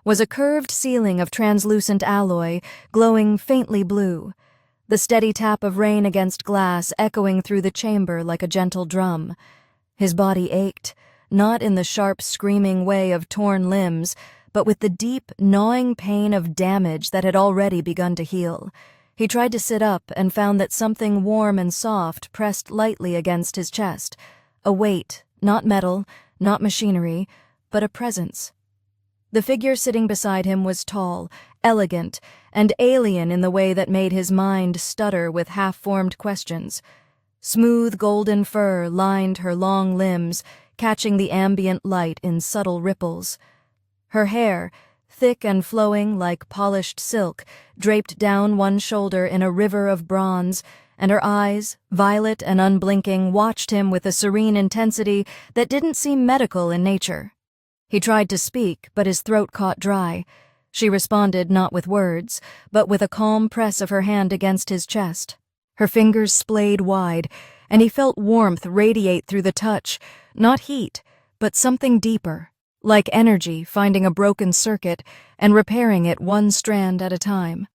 was a curved ceiling of translucent alloy, glowing faintly blue, the steady tap of rain against glass echoing through the chamber like a gentle drum. His body ached, not in the sharp, screaming way of torn limbs, but with the deep, gnawing pain of damage that had already begun to heal. He tried to sit up and found that something warm and soft pressed lightly against his chest, a weight, not metal, not machinery, but a presence. The figure sitting beside him was tall, elegant, and alien in the way that made his mind stutter with half-formed questions. Smooth golden fur lined her long limbs, catching the ambient light in subtle ripples. Her hair, thick and flowing like polished silk, draped down one shoulder in a river of bronze, and her eyes, violet and unblinking, watched him with a serene intensity that didn't seem medical in nature. He tried to speak, but his throat caught dry. She responded not with words, but with a calm press of her hand against his chest. Her fingers splayed wide, and he felt warmth radiate through the touch, not heat, but something deeper, like energy finding a broken circuit and repairing it one strand at a time.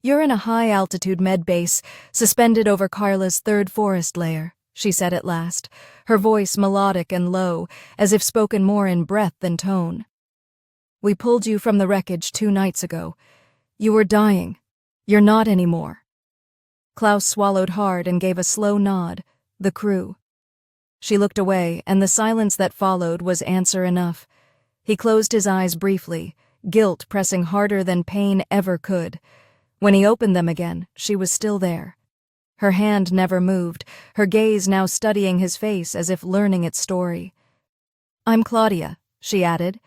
"You're in a high-altitude medbase, suspended over Carla's third forest layer," she said at last, her voice melodic and low, as if spoken more in breath than tone. "We pulled you from the wreckage 2 nights ago. You were dying. You're not anymore." Klaus swallowed hard and gave a slow nod. The crew. She looked away, and the silence that followed was answer enough. He closed his eyes briefly, guilt pressing harder than pain ever could. When he opened them again, she was still there. Her hand never moved, her gaze now studying his face as if learning its story. "I'm Claudia," she added.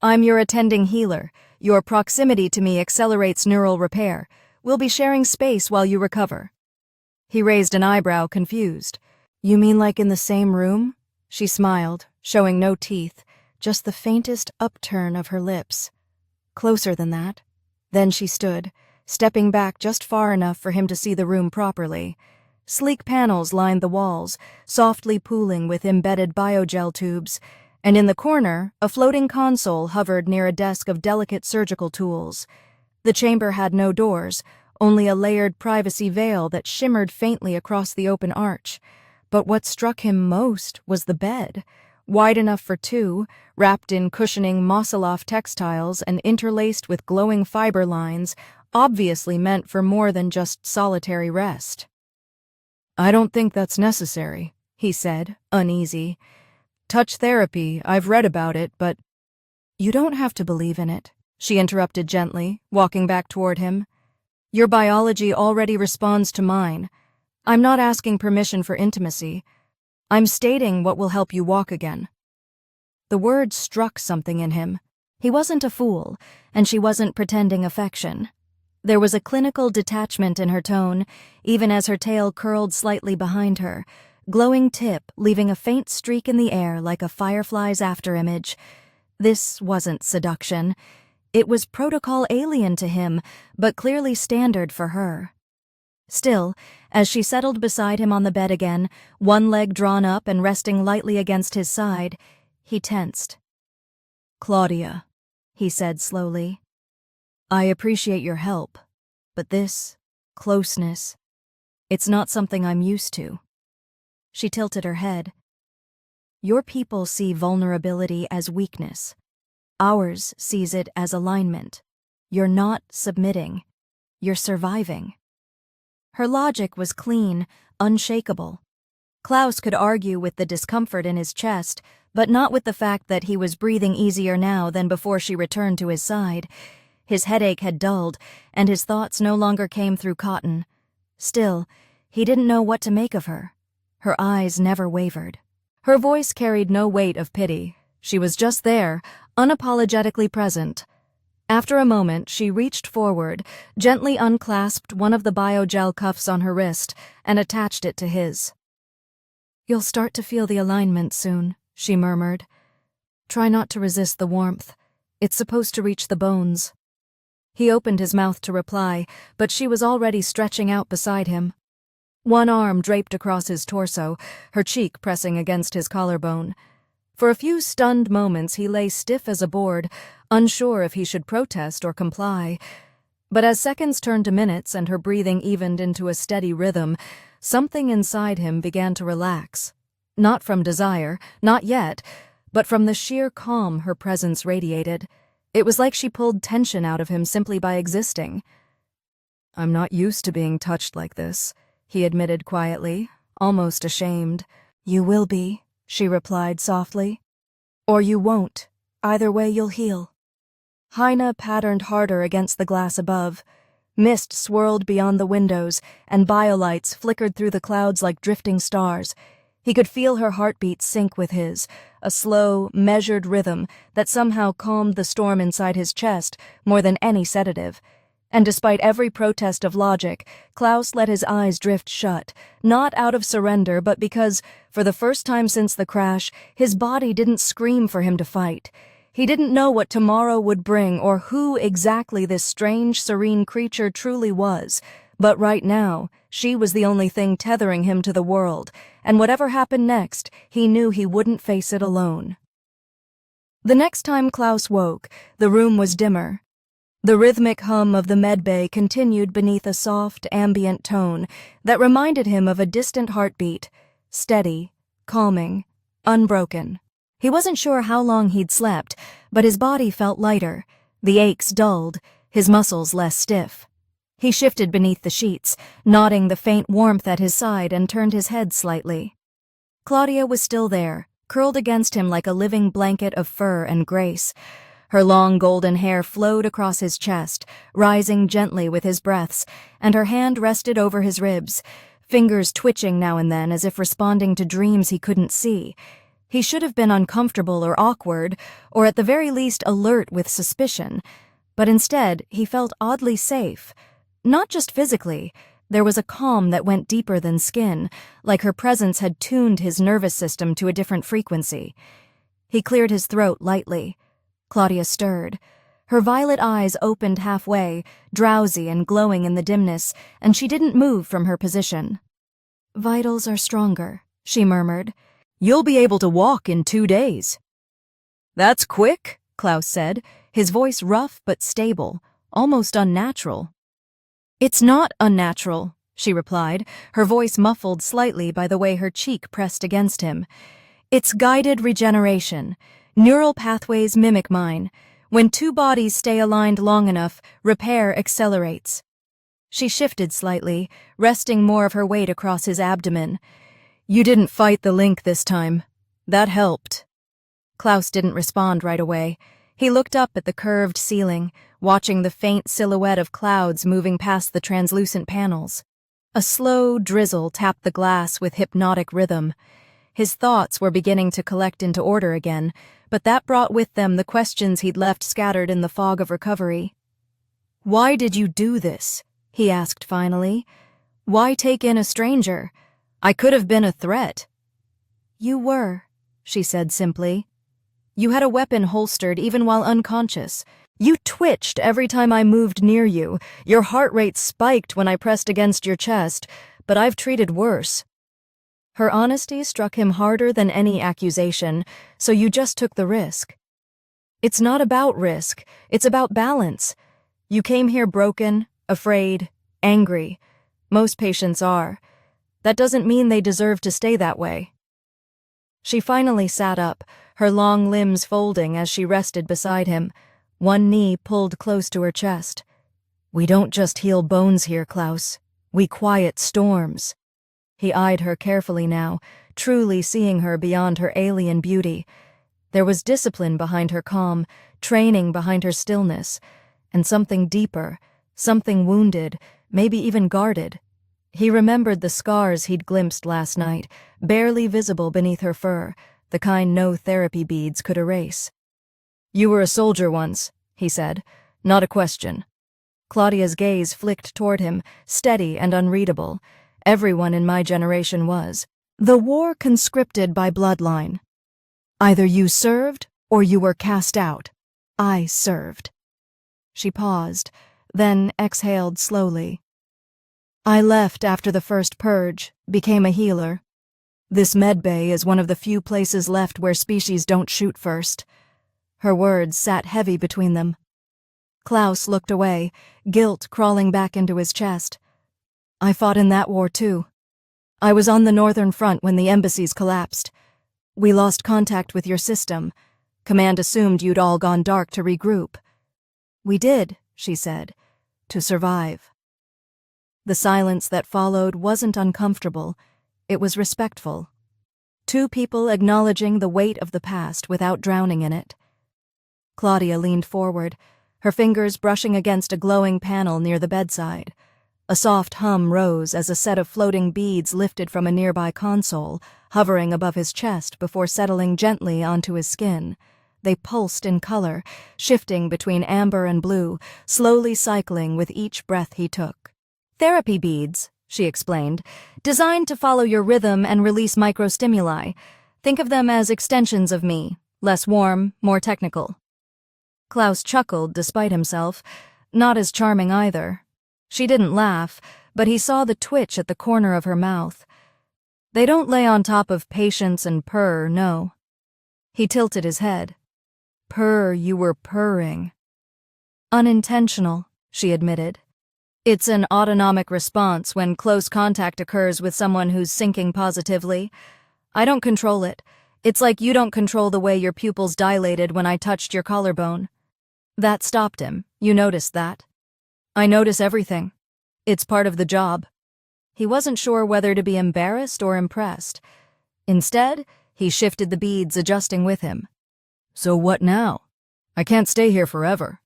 "I'm your attending healer. Your proximity to me accelerates neural repair. We'll be sharing space while you recover." He raised an eyebrow, confused. "You mean like in the same room?" She smiled, showing no teeth, just the faintest upturn of her lips. "Closer than that." Then she stood, stepping back just far enough for him to see the room properly. Sleek panels lined the walls, softly pooling with embedded biogel tubes, and in the corner, a floating console hovered near a desk of delicate surgical tools. The chamber had no doors, only a layered privacy veil that shimmered faintly across the open arch. But what struck him most was the bed, wide enough for 2, wrapped in cushioning Mosseloff textiles and interlaced with glowing fiber lines, obviously meant for more than just solitary rest. "I don't think that's necessary," he said, uneasy. "Touch therapy, I've read about it, but—" "You don't have to believe in it," she interrupted gently, walking back toward him. "Your biology already responds to mine. I'm not asking permission for intimacy. I'm stating what will help you walk again." The word struck something in him. He wasn't a fool, and she wasn't pretending affection. There was a clinical detachment in her tone, even as her tail curled slightly behind her, glowing tip leaving a faint streak in the air like a firefly's afterimage. This wasn't seduction. It was protocol alien to him, but clearly standard for her. Still, as she settled beside him on the bed again, one leg drawn up and resting lightly against his side, he tensed. "Claudia," he said slowly, "I appreciate your help, but this closeness, it's not something I'm used to." She tilted her head. "Your people see vulnerability as weakness. Ours sees it as alignment. You're not submitting. You're surviving." Her logic was clean, unshakable. Klaus could argue with the discomfort in his chest, but not with the fact that he was breathing easier now than before she returned to his side. His headache had dulled, and his thoughts no longer came through cotton. Still, he didn't know what to make of her. Her eyes never wavered. Her voice carried no weight of pity. She was just there, unapologetically present. After a moment, she reached forward, gently unclasped one of the biogel cuffs on her wrist, and attached it to his. "You'll start to feel the alignment soon," she murmured. "Try not to resist the warmth. It's supposed to reach the bones." He opened his mouth to reply, but she was already stretching out beside him. One arm draped across his torso, her cheek pressing against his collarbone. For a few stunned moments he lay stiff as a board, unsure if he should protest or comply. But as seconds turned to minutes and her breathing evened into a steady rhythm, something inside him began to relax. Not from desire, not yet, but from the sheer calm her presence radiated. It was like she pulled tension out of him simply by existing. "I'm not used to being touched like this," he admitted quietly, almost ashamed. "You will be," she replied softly. "Or you won't. Either way you'll heal." Heine patterned harder against the glass above. Mist swirled beyond the windows, and biolights flickered through the clouds like drifting stars. He could feel her heartbeat sync with his, a slow, measured rhythm that somehow calmed the storm inside his chest more than any sedative. And despite every protest of logic, Klaus let his eyes drift shut, not out of surrender, but because, for the first time since the crash, his body didn't scream for him to fight. He didn't know what tomorrow would bring or who exactly this strange, serene creature truly was, but right now, she was the only thing tethering him to the world, and whatever happened next, he knew he wouldn't face it alone. The next time Klaus woke, the room was dimmer. The rhythmic hum of the medbay continued beneath a soft, ambient tone that reminded him of a distant heartbeat, steady, calming, unbroken. He wasn't sure how long he'd slept, but his body felt lighter, the aches dulled, his muscles less stiff. He shifted beneath the sheets, nodding the faint warmth at his side, and turned his head slightly. Claudia was still there, curled against him like a living blanket of fur and grace. Her long golden hair flowed across his chest, rising gently with his breaths, and her hand rested over his ribs, fingers twitching now and then as if responding to dreams he couldn't see. He should have been uncomfortable or awkward, or at the very least alert with suspicion, but instead he felt oddly safe. Not just physically, there was a calm that went deeper than skin, like her presence had tuned his nervous system to a different frequency. He cleared his throat lightly. Claudia stirred. Her violet eyes opened halfway, drowsy and glowing in the dimness, and she didn't move from her position. "Vitals are stronger," she murmured. "You'll be able to walk in 2 days." "That's quick," Klaus said, his voice rough but stable, almost unnatural. "It's not unnatural," she replied, her voice muffled slightly by the way her cheek pressed against him. "It's guided regeneration. Neural pathways mimic mine. When 2 bodies stay aligned long enough, repair accelerates." She shifted slightly, resting more of her weight across his abdomen. "You didn't fight the link this time. That helped." Klaus didn't respond right away. He looked up at the curved ceiling, watching the faint silhouette of clouds moving past the translucent panels. A slow drizzle tapped the glass with hypnotic rhythm. His thoughts were beginning to collect into order again, but that brought with them the questions he'd left scattered in the fog of recovery. "Why did you do this?" he asked finally. "Why take in a stranger? I could have been a threat." "You were," she said simply. "You had a weapon holstered even while unconscious. You twitched every time I moved near you. Your heart rate spiked when I pressed against your chest, but I've treated worse." Her honesty struck him harder than any accusation, "So you just took the risk." "It's not about risk, it's about balance. You came here broken, afraid, angry. Most patients are. That doesn't mean they deserve to stay that way." She finally sat up, her long limbs folding as she rested beside him, one knee pulled close to her chest. "We don't just heal bones here, Klaus. We quiet storms." He eyed her carefully now, truly seeing her beyond her alien beauty. There was discipline behind her calm, training behind her stillness, and something deeper, something wounded, maybe even guarded. He remembered the scars he'd glimpsed last night, barely visible beneath her fur, the kind no therapy beads could erase. "You were a soldier once," he said. "Not a question." Claudia's gaze flicked toward him, steady and unreadable. "Everyone in my generation was. The war conscripted by bloodline. Either you served or you were cast out. I served." She paused, then exhaled slowly. "I left after the first purge, became a healer. This medbay is one of the few places left where species don't shoot first. Her words sat heavy between them. Klaus looked away, guilt crawling back into his chest. I fought in that war too. I was on the northern front when the embassies collapsed. We lost contact with your system. Command assumed you'd all gone dark to regroup. We did, she said, to survive. The silence that followed wasn't uncomfortable. It was respectful. Two people acknowledging the weight of the past without drowning in it. Claudia leaned forward, her fingers brushing against a glowing panel near the bedside. A soft hum rose as a set of floating beads lifted from a nearby console, hovering above his chest before settling gently onto his skin. They pulsed in color, shifting between amber and blue, slowly cycling with each breath he took. Therapy beads, she explained, designed to follow your rhythm and release microstimuli. Think of them as extensions of me, less warm, more technical. Klaus chuckled despite himself, not as charming either. She didn't laugh, but he saw the twitch at the corner of her mouth. They don't lay on top of patience and purr, no. He tilted his head. Purr, you were purring. Unintentional, she admitted. It's an autonomic response when close contact occurs with someone who's sinking positively. I don't control it. It's like you don't control the way your pupils dilated when I touched your collarbone. That stopped him. You noticed that. I notice everything. It's part of the job. He wasn't sure whether to be embarrassed or impressed. Instead, he shifted the beads, adjusting with him. So what now? I can't stay here forever.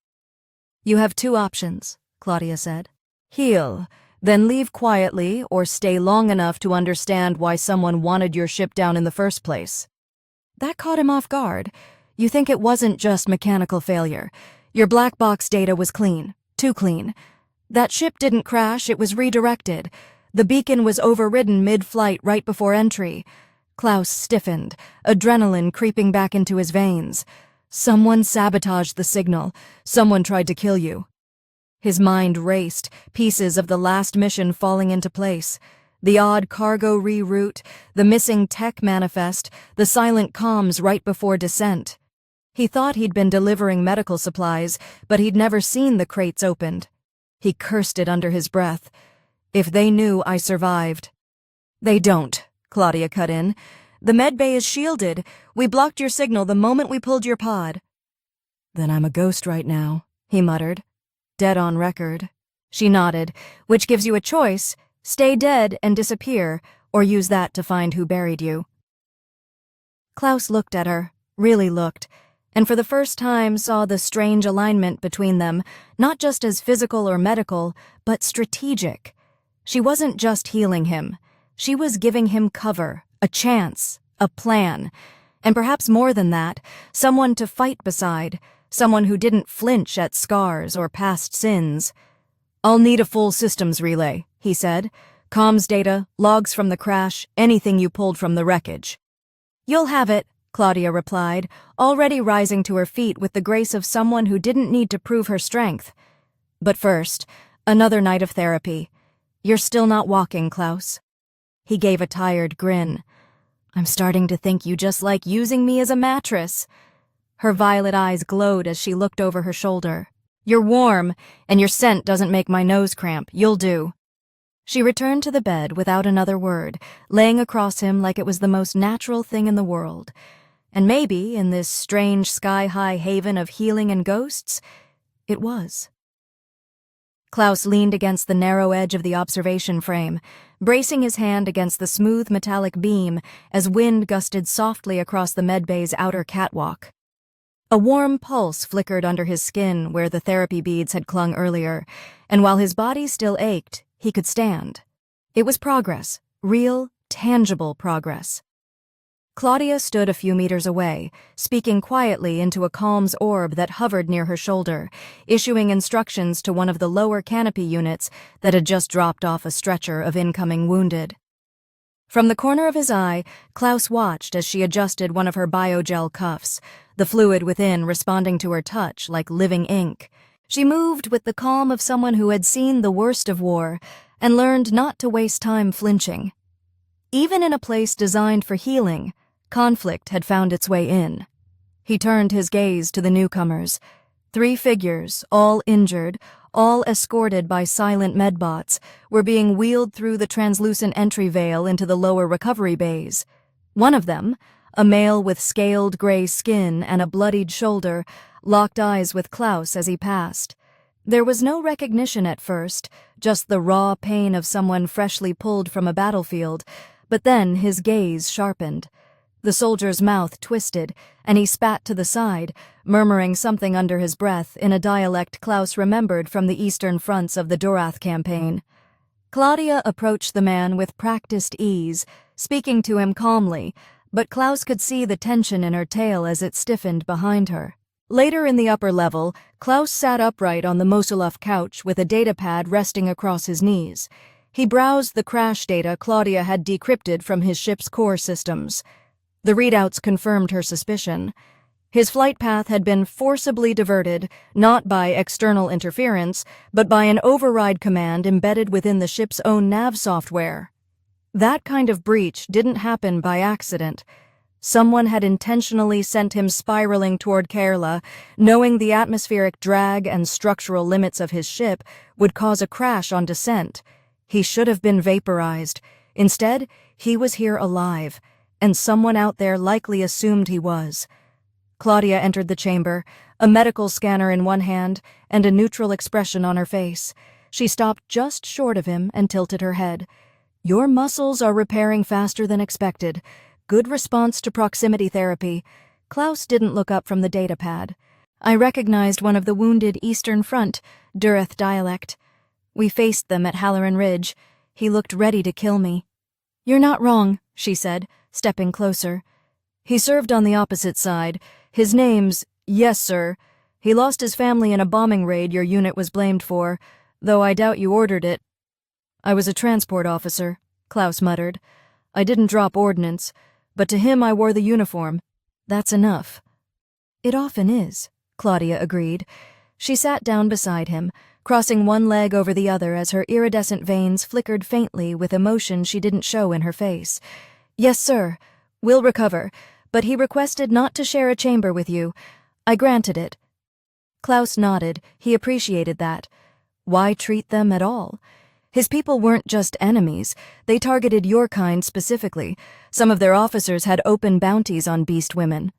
You have two options, Claudia said. Heal, then leave quietly, or stay long enough to understand why someone wanted your ship down in the first place. That caught him off guard. You think it wasn't just mechanical failure. Your black box data was clean. Too clean. That ship didn't crash, it was redirected. The beacon was overridden mid-flight right before entry. Klaus stiffened, adrenaline creeping back into his veins. Someone sabotaged the signal. Someone tried to kill you. His mind raced, pieces of the last mission falling into place. The odd cargo reroute, the missing tech manifest, the silent comms right before descent. He thought he'd been delivering medical supplies, but he'd never seen the crates opened. He cursed it under his breath. If they knew I survived. They don't, Claudia cut in. The medbay is shielded. We blocked your signal the moment we pulled your pod. Then I'm a ghost right now, he muttered. Dead on record. She nodded, which gives you a choice. Stay dead and disappear, or use that to find who buried you. Klaus looked at her, really looked, and for the first time saw the strange alignment between them, not just as physical or medical, but strategic. She wasn't just healing him. She was giving him cover, a chance, a plan, and perhaps more than that, someone to fight beside, someone who didn't flinch at scars or past sins. I'll need a full systems relay, he said. Comms data, logs from the crash, anything you pulled from the wreckage. You'll have it, Claudia replied, already rising to her feet with the grace of someone who didn't need to prove her strength. But first, another night of therapy. You're still not walking, Klaus. He gave a tired grin. I'm starting to think you just like using me as a mattress. Her violet eyes glowed as she looked over her shoulder. You're warm, and your scent doesn't make my nose cramp. You'll do. She returned to the bed without another word, laying across him like it was the most natural thing in the world. And maybe, in this strange sky-high haven of healing and ghosts, it was. Klaus leaned against the narrow edge of the observation frame, bracing his hand against the smooth metallic beam as wind gusted softly across the medbay's outer catwalk. A warm pulse flickered under his skin where the therapy beads had clung earlier, and while his body still ached, he could stand. It was progress, real, tangible progress. Claudia stood a few meters away, speaking quietly into a calm's orb that hovered near her shoulder, issuing instructions to one of the lower canopy units that had just dropped off a stretcher of incoming wounded. From the corner of his eye, Klaus watched as she adjusted one of her biogel cuffs, the fluid within responding to her touch like living ink. She moved with the calm of someone who had seen the worst of war and learned not to waste time flinching. Even in a place designed for healing, conflict had found its way in. He turned his gaze to the newcomers. 3 figures, all injured, all escorted by silent medbots, were being wheeled through the translucent entry veil into the lower recovery bays. One of them, a male with scaled gray skin and a bloodied shoulder, locked eyes with Klaus as he passed. There was no recognition at first, just the raw pain of someone freshly pulled from a battlefield, but then his gaze sharpened. The soldier's mouth twisted, and he spat to the side, murmuring something under his breath in a dialect Klaus remembered from the eastern fronts of the Dorath campaign. Claudia approached the man with practiced ease, speaking to him calmly, but Klaus could see the tension in her tail as it stiffened behind her. Later in the upper level, Klaus sat upright on the Mosulov couch with a datapad resting across his knees. He browsed the crash data Claudia had decrypted from his ship's core systems. The readouts confirmed her suspicion. His flight path had been forcibly diverted, not by external interference, but by an override command embedded within the ship's own nav software. That kind of breach didn't happen by accident. Someone had intentionally sent him spiraling toward Kerala, knowing the atmospheric drag and structural limits of his ship would cause a crash on descent. He should have been vaporized. Instead, he was here alive, and someone out there likely assumed he was. Claudia entered the chamber, a medical scanner in one hand and a neutral expression on her face. She stopped just short of him and tilted her head. "Your muscles are repairing faster than expected. Good response to proximity therapy." Klaus didn't look up from the datapad. "I recognized one of the wounded Eastern Front, Dorath dialect. We faced them at Halloran Ridge. He looked ready to kill me." "You're not wrong," she said, stepping closer. "He served on the opposite side. His name's—" "Yes, sir. He lost his family in a bombing raid your unit was blamed for, though I doubt you ordered it." "I was a transport officer," Klaus muttered. "I didn't drop ordnance, but to him I wore the uniform. That's enough." "It often is," Claudia agreed. She sat down beside him, crossing one leg over the other as her iridescent veins flickered faintly with emotion she didn't show in her face. "Yes, sir. We'll recover, but he requested not to share a chamber with you. I granted it." Klaus nodded. He appreciated that. Why treat them at all? His people weren't just enemies. They targeted your kind specifically. Some of their officers had open bounties on beast women.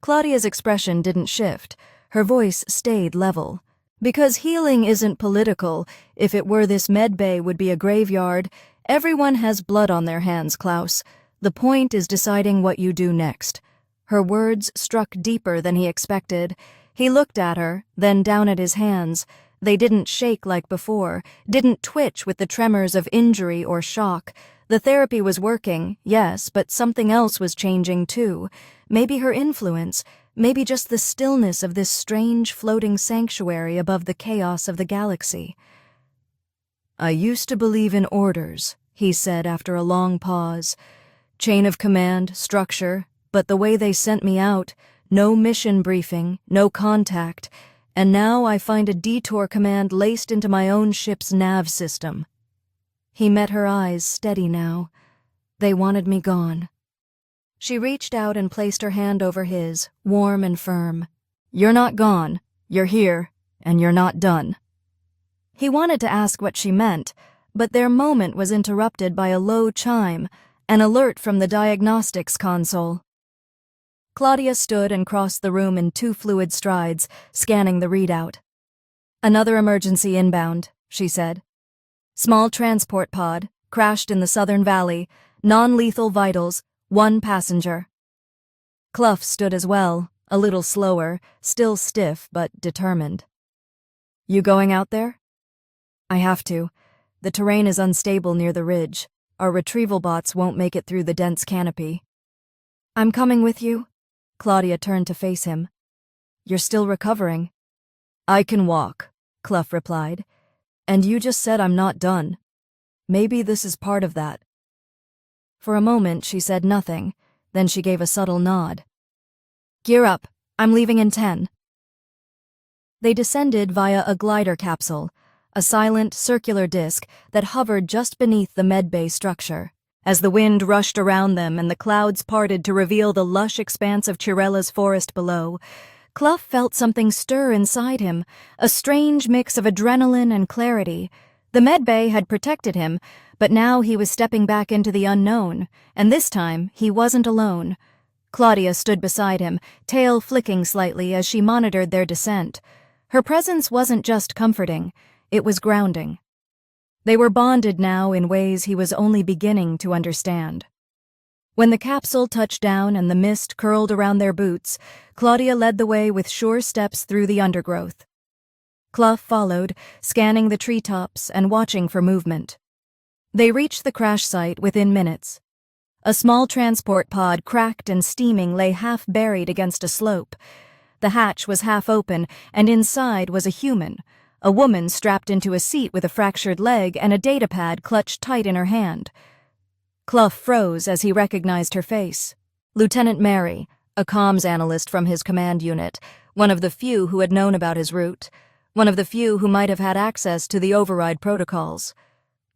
Claudia's expression didn't shift. Her voice stayed level. "Because healing isn't political. If it were, this medbay would be a graveyard. Everyone has blood on their hands, Klaus. The point is deciding what you do next." Her words struck deeper than he expected. He looked at her, then down at his hands. They didn't shake like before, didn't twitch with the tremors of injury or shock. The therapy was working, yes, but something else was changing too. Maybe her influence, maybe just the stillness of this strange floating sanctuary above the chaos of the galaxy. "I used to believe in orders," he said after a long pause. "Chain of command, structure, but the way they sent me out, no mission briefing, no contact. And now I find a detour command laced into my own ship's nav system." He met her eyes, steady now. "They wanted me gone." She reached out and placed her hand over his, warm and firm. "You're not gone. You're here, and you're not done." He wanted to ask what she meant, but their moment was interrupted by a low chime, an alert from the diagnostics console. Claudia stood and crossed the room in 2 fluid strides, scanning the readout. "Another emergency inbound," she said. "Small transport pod, crashed in the Southern Valley, non-lethal vitals, 1 passenger." Clough stood as well, a little slower, still stiff but determined. "You going out there?" "I have to. The terrain is unstable near the ridge. Our retrieval bots won't make it through the dense canopy." "I'm coming with you." Claudia turned to face him. "You're still recovering." "I can walk," Clough replied. "And you just said I'm not done. Maybe this is part of that." For a moment she said nothing, then she gave a subtle nod. "Gear up. I'm leaving in 10. They descended via a glider capsule, a silent, circular disc that hovered just beneath the medbay structure. As the wind rushed around them and the clouds parted to reveal the lush expanse of Chirella's forest below, Clough felt something stir inside him, a strange mix of adrenaline and clarity. The medbay had protected him, but now he was stepping back into the unknown, and this time he wasn't alone. Claudia stood beside him, tail flicking slightly as she monitored their descent. Her presence wasn't just comforting, it was grounding. They were bonded now in ways he was only beginning to understand. When the capsule touched down and the mist curled around their boots, Claudia led the way with sure steps through the undergrowth. Clough followed, scanning the treetops and watching for movement. They reached the crash site within minutes. A small transport pod, cracked and steaming, lay half buried against a slope. The hatch was half open, and inside was a human, a woman strapped into a seat with a fractured leg and a datapad clutched tight in her hand. Clough froze as he recognized her face. Lieutenant Mary, a comms analyst from his command unit, one of the few who had known about his route, one of the few who might have had access to the override protocols.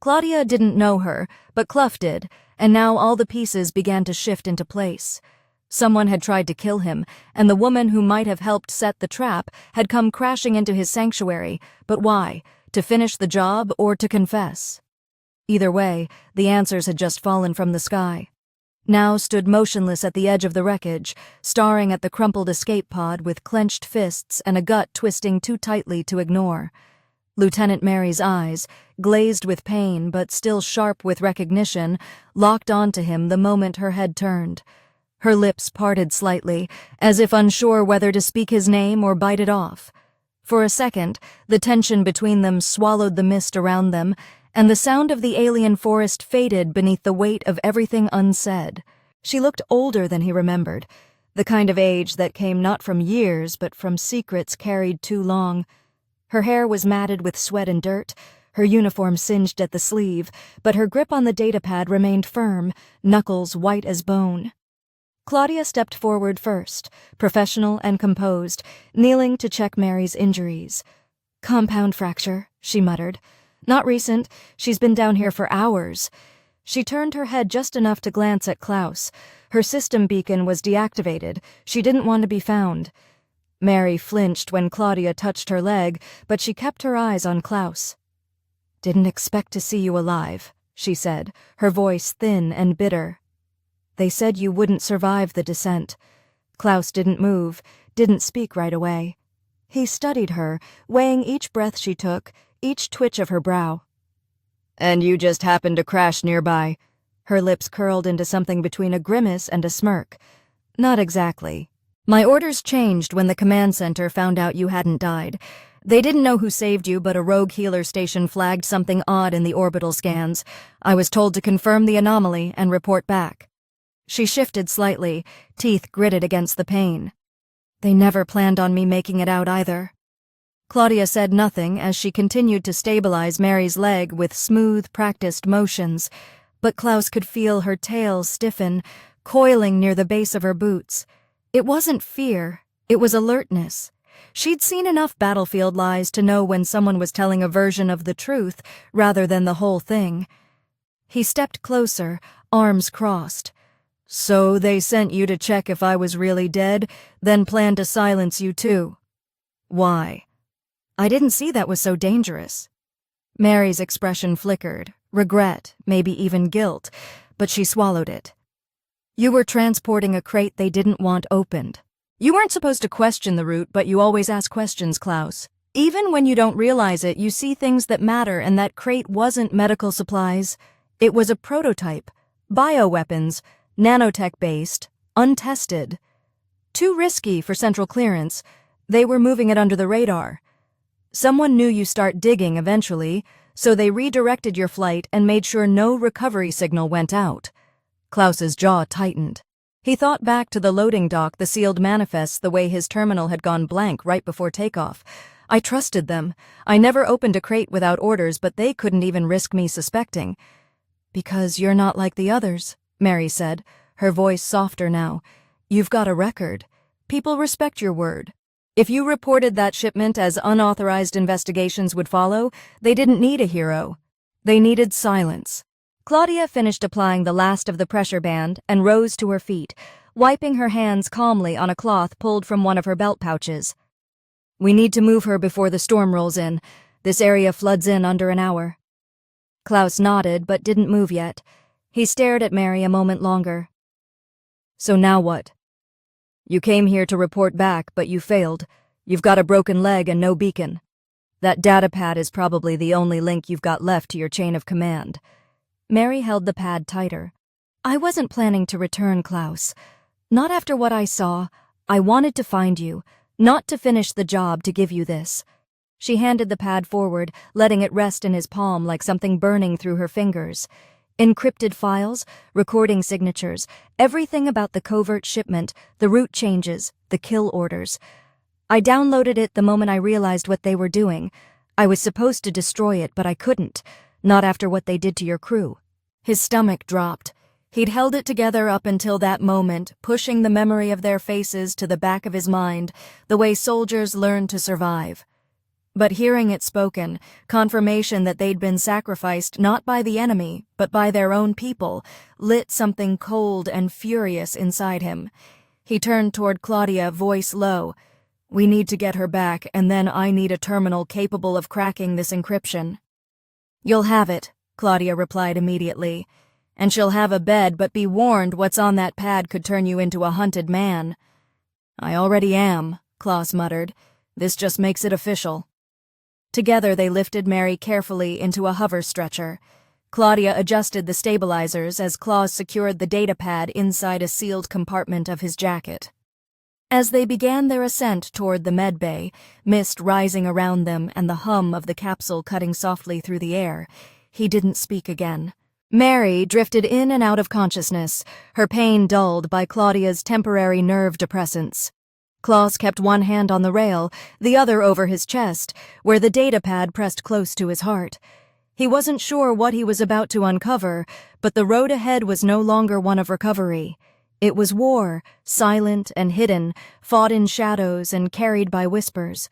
Claudia didn't know her, but Clough did, and now all the pieces began to shift into place. Someone had tried to kill him, and the woman who might have helped set the trap had come crashing into his sanctuary. But why? To finish the job or to confess? Either way, the answers had just fallen from the sky. Now stood motionless at the edge of the wreckage, staring at the crumpled escape pod with clenched fists and a gut twisting too tightly to ignore. Lieutenant Mary's eyes, glazed with pain but still sharp with recognition, locked onto him the moment her head turned. Her lips parted slightly, as if unsure whether to speak his name or bite it off. For a second, the tension between them swallowed the mist around them, and the sound of the alien forest faded beneath the weight of everything unsaid. She looked older than he remembered, the kind of age that came not from years but from secrets carried too long. Her hair was matted with sweat and dirt, her uniform singed at the sleeve, but her grip on the datapad remained firm, knuckles white as bone. Claudia stepped forward first, professional and composed, kneeling to check Mary's injuries. "Compound fracture," she muttered. "Not recent. She's been down here for hours." She turned her head just enough to glance at Klaus. Her system beacon was deactivated. She didn't want to be found. Mary flinched when Claudia touched her leg, but she kept her eyes on Klaus. "Didn't expect to see you alive," she said, her voice thin and bitter. "They said you wouldn't survive the descent." Klaus didn't move, didn't speak right away. He studied her, weighing each breath she took, each twitch of her brow. "And you just happened to crash nearby?" Her lips curled into something between a grimace and a smirk. "Not exactly. My orders changed when the command center found out you hadn't died. They didn't know who saved you, but a rogue healer station flagged something odd in the orbital scans. I was told to confirm the anomaly and report back." She shifted slightly, teeth gritted against the pain. "They never planned on me making it out either." Claudia said nothing as she continued to stabilize Mary's leg with smooth, practiced motions, but Klaus could feel her tail stiffen, coiling near the base of her boots. It wasn't fear, it was alertness. She'd seen enough battlefield lies to know when someone was telling a version of the truth rather than the whole thing. He stepped closer, arms crossed. "So they sent you to check if I was really dead, then planned to silence you too. Why?" "I didn't see that was so dangerous." Mary's expression flickered, regret, maybe even guilt, but she swallowed it. "You were transporting a crate they didn't want opened. You weren't supposed to question the route, but you always ask questions, Klaus. Even when you don't realize it, you see things that matter, and that crate wasn't medical supplies. It was a prototype. Bioweapons, nanotech-based, untested. Too risky for central clearance. They were moving it under the radar. Someone knew you start digging eventually, so they redirected your flight and made sure no recovery signal went out." Klaus's jaw tightened. He thought back to the loading dock, the sealed manifests, the way his terminal had gone blank right before takeoff. "I trusted them. I never opened a crate without orders, but they couldn't even risk me suspecting." "Because you're not like the others," Mary said, her voice softer now. "You've got a record. People respect your word. If you reported that shipment as unauthorized, investigations would follow. They didn't need a hero. They needed silence. Claudia finished applying the last of the pressure band and rose to her feet, wiping her hands calmly on a cloth pulled from one of her belt pouches. "We need to move her before the storm rolls in. This area floods in under an hour." Klaus nodded but didn't move yet. He stared at Mary a moment longer. "So now what? You came here to report back, but you failed. You've got a broken leg and no beacon. That data pad is probably the only link you've got left to your chain of command." Mary held the pad tighter. "I wasn't planning to return, Klaus. Not after what I saw. I wanted to find you, not to finish the job to give you this." She handed the pad forward, letting it rest in his palm like something burning through her fingers. Encrypted files, recording signatures, everything about the covert shipment, the route changes, the kill orders. "I downloaded it the moment I realized what they were doing. I was supposed to destroy it, but I couldn't, not after what they did to your crew." His stomach dropped. He'd held it together up until that moment, pushing the memory of their faces to the back of his mind, the way soldiers learn to survive. But hearing it spoken, confirmation that they'd been sacrificed not by the enemy, but by their own people, lit something cold and furious inside him. He turned toward Claudia, voice low. "We need to get her back, and then I need a terminal capable of cracking this encryption." "You'll have it," Claudia replied immediately. "And she'll have a bed, but be warned what's on that pad could turn you into a hunted man." "I already am," Klaus muttered. "This just makes it official." Together they lifted Mary carefully into a hover stretcher. Claudia adjusted the stabilizers as Klaus secured the data pad inside a sealed compartment of his jacket. As they began their ascent toward the medbay, mist rising around them and the hum of the capsule cutting softly through the air, he didn't speak again. Mary drifted in and out of consciousness, her pain dulled by Claudia's temporary nerve depressants. Klaus kept one hand on the rail, the other over his chest, where the data pad pressed close to his heart. He wasn't sure what he was about to uncover, but the road ahead was no longer one of recovery. It was war, silent and hidden, fought in shadows and carried by whispers.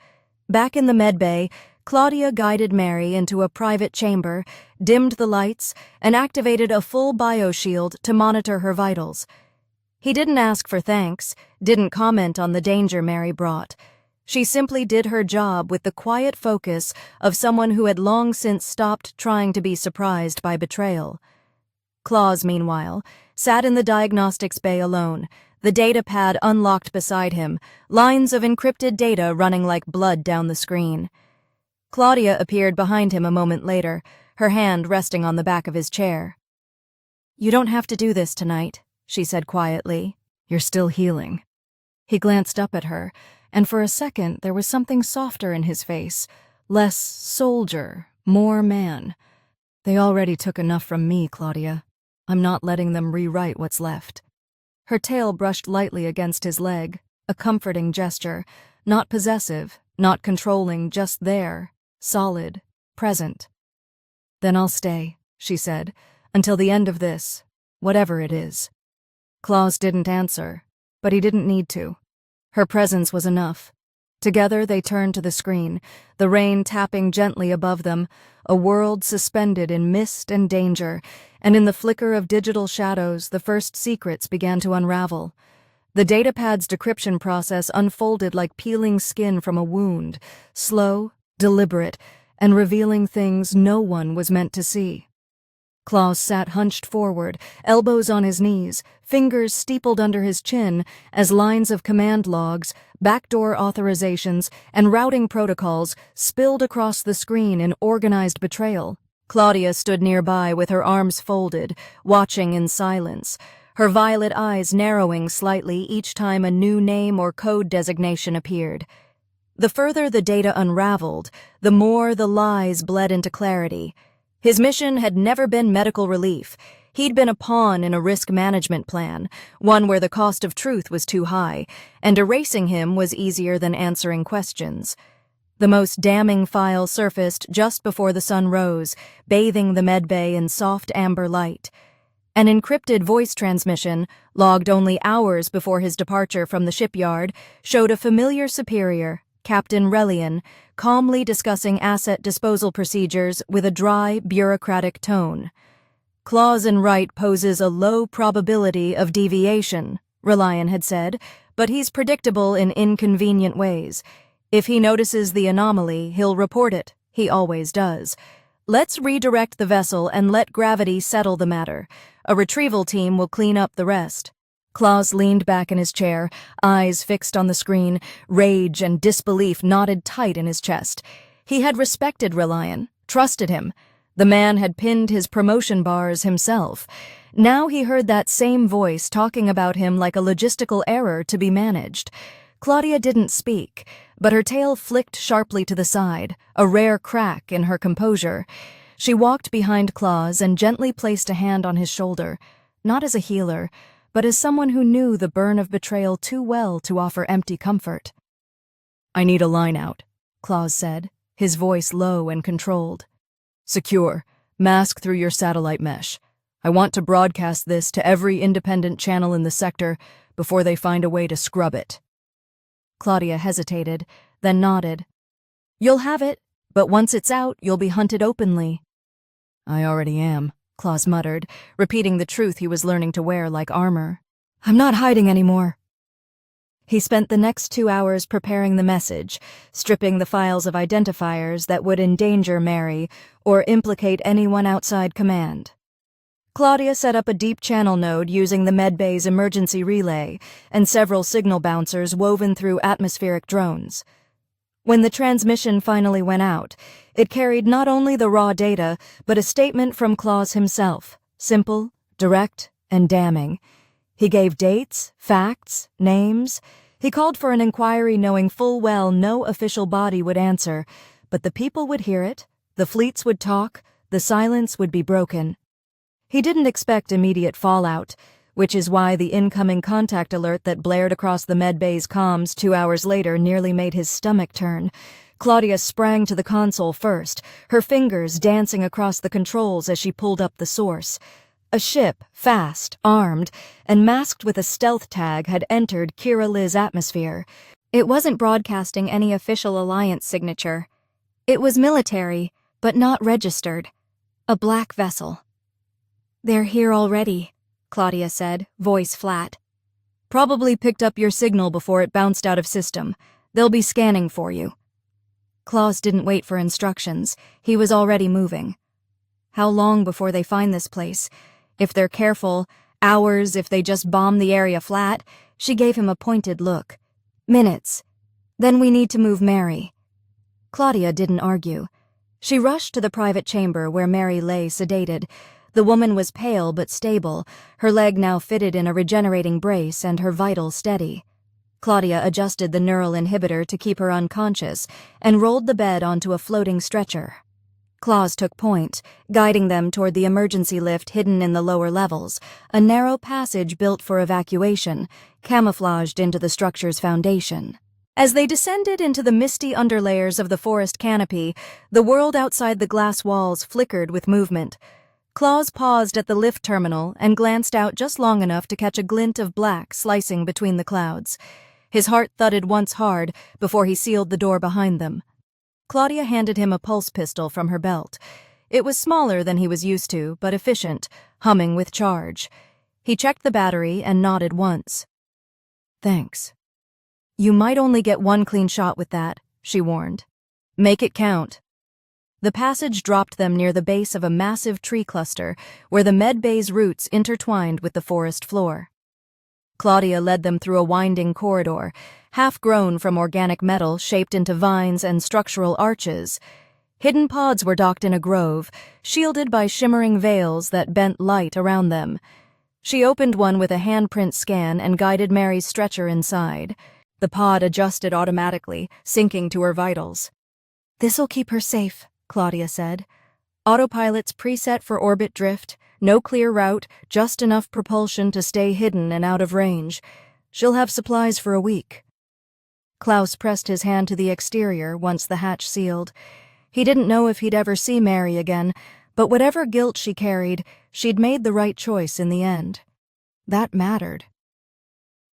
Back in the medbay, Claudia guided Mary into a private chamber, dimmed the lights, and activated a full bioshield to monitor her vitals. He didn't ask for thanks, didn't comment on the danger Mary brought. She simply did her job with the quiet focus of someone who had long since stopped trying to be surprised by betrayal. Klaus, meanwhile, sat in the diagnostics bay alone, the data pad unlocked beside him, lines of encrypted data running like blood down the screen. Claudia appeared behind him a moment later, her hand resting on the back of his chair. "You don't have to do this tonight," she said quietly. "You're still healing." He glanced up at her, and for a second there was something softer in his face, less soldier, more man. "They already took enough from me, Claudia. I'm not letting them rewrite what's left." Her tail brushed lightly against his leg, a comforting gesture, not possessive, not controlling, just there, solid, present. "Then I'll stay," she said, "until the end of this, whatever it is." Klaus didn't answer, but he didn't need to. Her presence was enough. Together they turned to the screen, the rain tapping gently above them, a world suspended in mist and danger, and in the flicker of digital shadows the first secrets began to unravel. The datapad's decryption process unfolded like peeling skin from a wound, slow, deliberate, and revealing things no one was meant to see. Klaus sat hunched forward, elbows on his knees, fingers steepled under his chin as lines of command logs, backdoor authorizations, and routing protocols spilled across the screen in organized betrayal. Claudia stood nearby with her arms folded, watching in silence, her violet eyes narrowing slightly each time a new name or code designation appeared. The further the data unraveled, the more the lies bled into clarity. His mission had never been medical relief. He'd been a pawn in a risk management plan, one where the cost of truth was too high, and erasing him was easier than answering questions. The most damning file surfaced just before the sun rose, bathing the medbay in soft amber light. An encrypted voice transmission, logged only hours before his departure from the shipyard, showed a familiar superior, Captain Relian, calmly discussing asset disposal procedures with a dry, bureaucratic tone. Claus and right poses a low probability of deviation, Reliant had said, but he's predictable in inconvenient ways. If he notices the anomaly, he'll report it. He always does. Let's redirect the vessel and let gravity settle the matter. A retrieval team will clean up the rest. Klaus leaned back in his chair, eyes fixed on the screen, rage and disbelief knotted tight in his chest. He had respected Reliant, trusted him. The man had pinned his promotion bars himself. Now he heard that same voice talking about him like a logistical error to be managed. Claudia didn't speak, but her tail flicked sharply to the side, a rare crack in her composure. She walked behind Klaus and gently placed a hand on his shoulder, not as a healer, but as someone who knew the burn of betrayal too well to offer empty comfort. "I need a line out," Klaus said, his voice low and controlled. "Secure. Mask through your satellite mesh. I want to broadcast this to every independent channel in the sector before they find a way to scrub it." Claudia hesitated, then nodded. "You'll have it, but once it's out, you'll be hunted openly." "I already am," Klaus muttered, repeating the truth he was learning to wear like armor. "I'm not hiding anymore." He spent the next 2 hours preparing the message, stripping the files of identifiers that would endanger Mary or implicate anyone outside command. Claudia set up a deep channel node using the medbay's emergency relay and several signal bouncers woven through atmospheric drones. When the transmission finally went out, it carried not only the raw data, but a statement from Klaus himself, simple, direct, and damning. He gave dates, facts, names. He called for an inquiry knowing full well no official body would answer, but the people would hear it, the fleets would talk, the silence would be broken. He didn't expect immediate fallout, which is why the incoming contact alert that blared across the medbay's comms 2 hours later nearly made his stomach turn. Claudia sprang to the console first, her fingers dancing across the controls as she pulled up the source. A ship, fast, armed, and masked with a stealth tag had entered Kira Li's atmosphere. It wasn't broadcasting any official alliance signature. It was military, but not registered. A black vessel. "They're here already," Claudia said, voice flat. "Probably picked up your signal before it bounced out of system. They'll be scanning for you." Klaus didn't wait for instructions. He was already moving. How long before they find this place? If they're careful, hours if they just bomb the area flat. She gave him a pointed look. "Minutes. Then we need to move Mary." Claudia didn't argue. She rushed to the private chamber where Mary lay sedated. The woman was pale but stable, her leg now fitted in a regenerating brace and her vitals steady. Claudia adjusted the neural inhibitor to keep her unconscious and rolled the bed onto a floating stretcher. Klaus took point, guiding them toward the emergency lift hidden in the lower levels, a narrow passage built for evacuation, camouflaged into the structure's foundation. As they descended into the misty underlayers of the forest canopy, the world outside the glass walls flickered with movement. Klaus paused at the lift terminal and glanced out just long enough to catch a glint of black slicing between the clouds. His heart thudded once hard before he sealed the door behind them. Claudia handed him a pulse pistol from her belt. It was smaller than he was used to, but efficient, humming with charge. He checked the battery and nodded once. "Thanks." "You might only get one clean shot with that," she warned. "Make it count." The passage dropped them near the base of a massive tree cluster where the medbay's roots intertwined with the forest floor. Claudia led them through a winding corridor, half-grown from organic metal shaped into vines and structural arches. Hidden pods were docked in a grove, shielded by shimmering veils that bent light around them. She opened one with a handprint scan and guided Mary's stretcher inside. The pod adjusted automatically, syncing to her vitals. "This'll keep her safe," Claudia said. "Autopilot's preset for orbit drift, no clear route, just enough propulsion to stay hidden and out of range. She'll have supplies for a week." Klaus pressed his hand to the exterior once the hatch sealed. He didn't know if he'd ever see Mary again, but whatever guilt she carried, she'd made the right choice in the end. That mattered.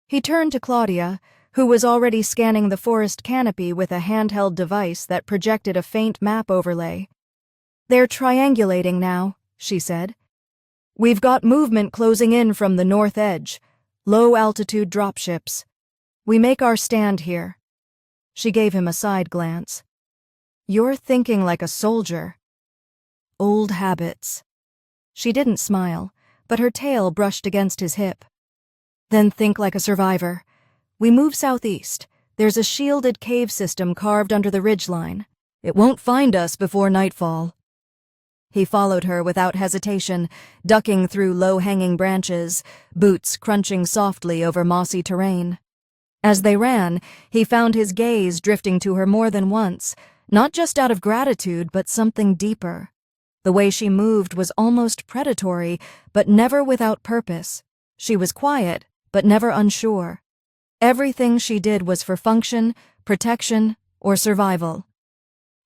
He turned to Claudia, who was already scanning the forest canopy with a handheld device that projected a faint map overlay. "They're triangulating now," she said. We've got movement closing in from the north edge. Low-altitude dropships. We make our stand here." She gave him a side glance. "You're thinking like a soldier." "Old habits." She didn't smile, but her tail brushed against his hip. "Then think like a survivor. We move southeast. There's a shielded cave system carved under the ridgeline. It won't find us before nightfall." He followed her without hesitation, ducking through low-hanging branches, boots crunching softly over mossy terrain. As they ran, he found his gaze drifting to her more than once, not just out of gratitude, but something deeper. The way she moved was almost predatory, but never without purpose. She was quiet, but never unsure. Everything she did was for function, protection, or survival.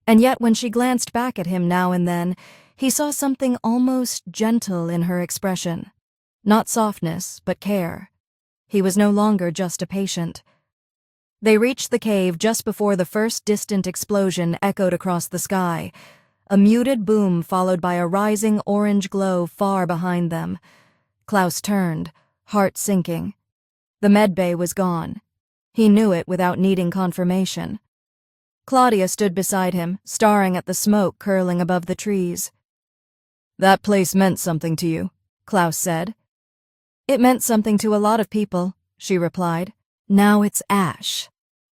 And yet when she glanced back at him now and then, he saw something almost gentle in her expression. Not softness, but care. He was no longer just a patient. They reached the cave just before the first distant explosion echoed across the sky, a muted boom followed by a rising orange glow far behind them. Klaus turned, heart sinking. The medbay was gone. He knew it without needing confirmation. Claudia stood beside him, staring at the smoke curling above the trees. "That place meant something to you," Klaus said. "It meant something to a lot of people," she replied. "Now it's ash."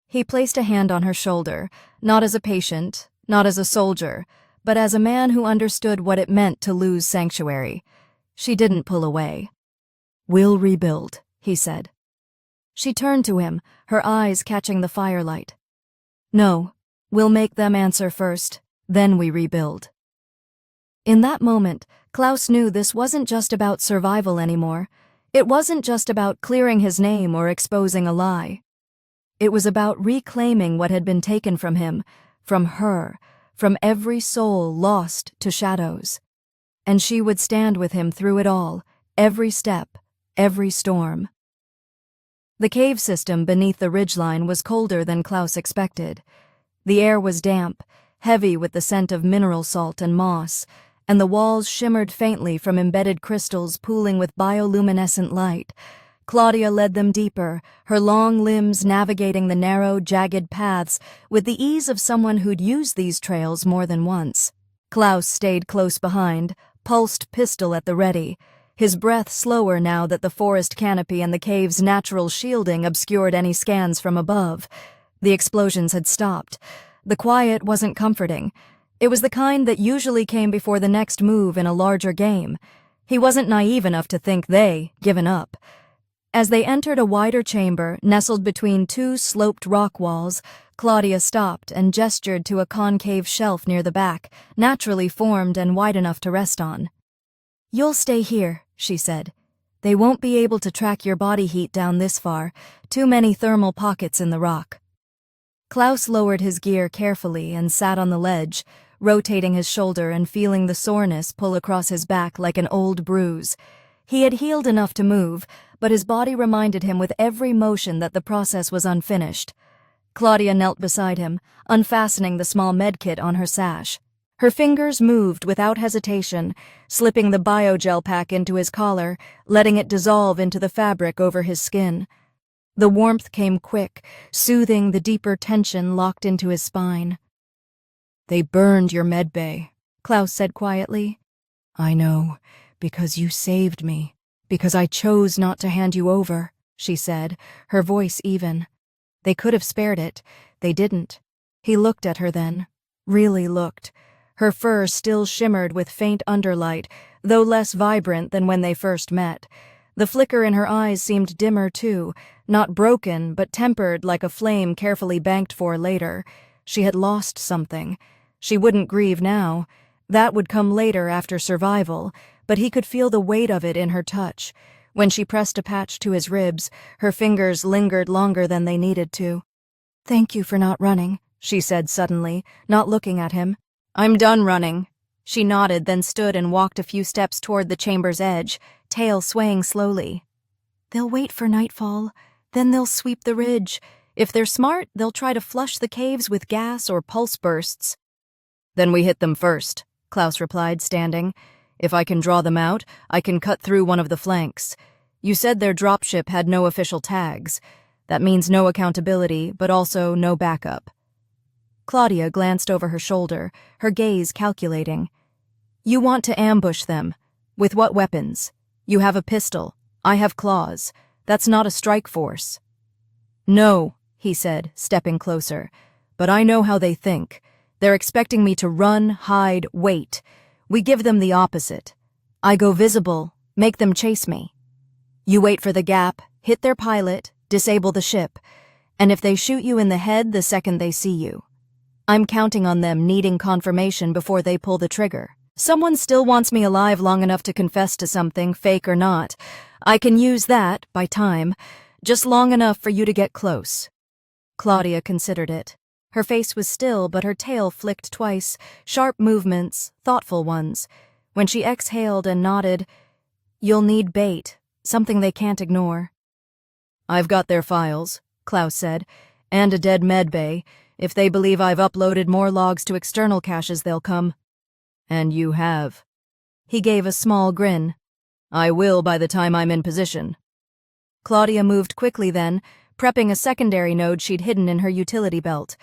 He placed a hand on her shoulder, not as a patient, not as a soldier, but as a man who understood what it meant to lose sanctuary. She didn't pull away. "We'll rebuild," he said. She turned to him, her eyes catching the firelight. "No, we'll make them answer first, then we rebuild." In that moment, Klaus knew this wasn't just about survival anymore. It wasn't just about clearing his name or exposing a lie. It was about reclaiming what had been taken from him, from her, from every soul lost to shadows. And she would stand with him through it all, every step, every storm. The cave system beneath the ridgeline was colder than Klaus expected. The air was damp, heavy with the scent of mineral salt and moss, and the walls shimmered faintly from embedded crystals pooling with bioluminescent light. Claudia led them deeper, her long limbs navigating the narrow, jagged paths with the ease of someone who'd used these trails more than once. Klaus stayed close behind, pulsed pistol at the ready, his breath slower now that the forest canopy and the cave's natural shielding obscured any scans from above. The explosions had stopped. The quiet wasn't comforting. It was the kind that usually came before the next move in a larger game. He wasn't naive enough to think they given up. As they entered a wider chamber, nestled between two sloped rock walls, Claudia stopped and gestured to a concave shelf near the back, naturally formed and wide enough to rest on. "You'll stay here," she said. "They won't be able to track your body heat down this far. Too many thermal pockets in the rock." Klaus lowered his gear carefully and sat on the ledge, rotating his shoulder and feeling the soreness pull across his back like an old bruise. He had healed enough to move, but his body reminded him with every motion that the process was unfinished. Claudia knelt beside him, unfastening the small medkit on her sash. Her fingers moved without hesitation, slipping the biogel pack into his collar, letting it dissolve into the fabric over his skin. The warmth came quick, soothing the deeper tension locked into his spine. "They burned your medbay," Klaus said quietly. "I know, because you saved me, because I chose not to hand you over," she said, her voice even. "They could have spared it. They didn't." He looked at her then, really looked. Her fur still shimmered with faint underlight, though less vibrant than when they first met. The flicker in her eyes seemed dimmer too, not broken, but tempered like a flame carefully banked for later. She had lost something. She wouldn't grieve now. That would come later after survival, but he could feel the weight of it in her touch. When she pressed a patch to his ribs, her fingers lingered longer than they needed to. "Thank you for not running," she said suddenly, not looking at him. "I'm done running." She nodded, then stood and walked a few steps toward the chamber's edge, tail swaying slowly. "They'll wait for nightfall, then they'll sweep the ridge. If they're smart, they'll try to flush the caves with gas or pulse bursts." "Then we hit them first," Klaus replied, standing. If I can draw them out, I can cut through one of the flanks. You said their dropship had no official tags. That means no accountability, but also no backup. Claudia glanced over her shoulder, her gaze calculating. You want to ambush them. With what weapons? You have a pistol. I have claws. That's not a strike force. No, he said, stepping closer. But I know how they think. They're expecting me to run, hide, wait. We give them the opposite. I go visible, make them chase me. You wait for the gap, hit their pilot, disable the ship, and if they shoot you in the head the second they see you. I'm counting on them needing confirmation before they pull the trigger. Someone still wants me alive long enough to confess to something, fake or not. I can use that, by time, just long enough for you to get close. Claudia considered it. Her face was still, but her tail flicked twice, sharp movements, thoughtful ones. When she exhaled and nodded, You'll need bait, something they can't ignore. I've got their files, Klaus said, and a dead medbay. If they believe I've uploaded more logs to external caches, they'll come. And you have. He gave a small grin. I will by the time I'm in position. Claudia moved quickly then, prepping a secondary node she'd hidden in her utility belt.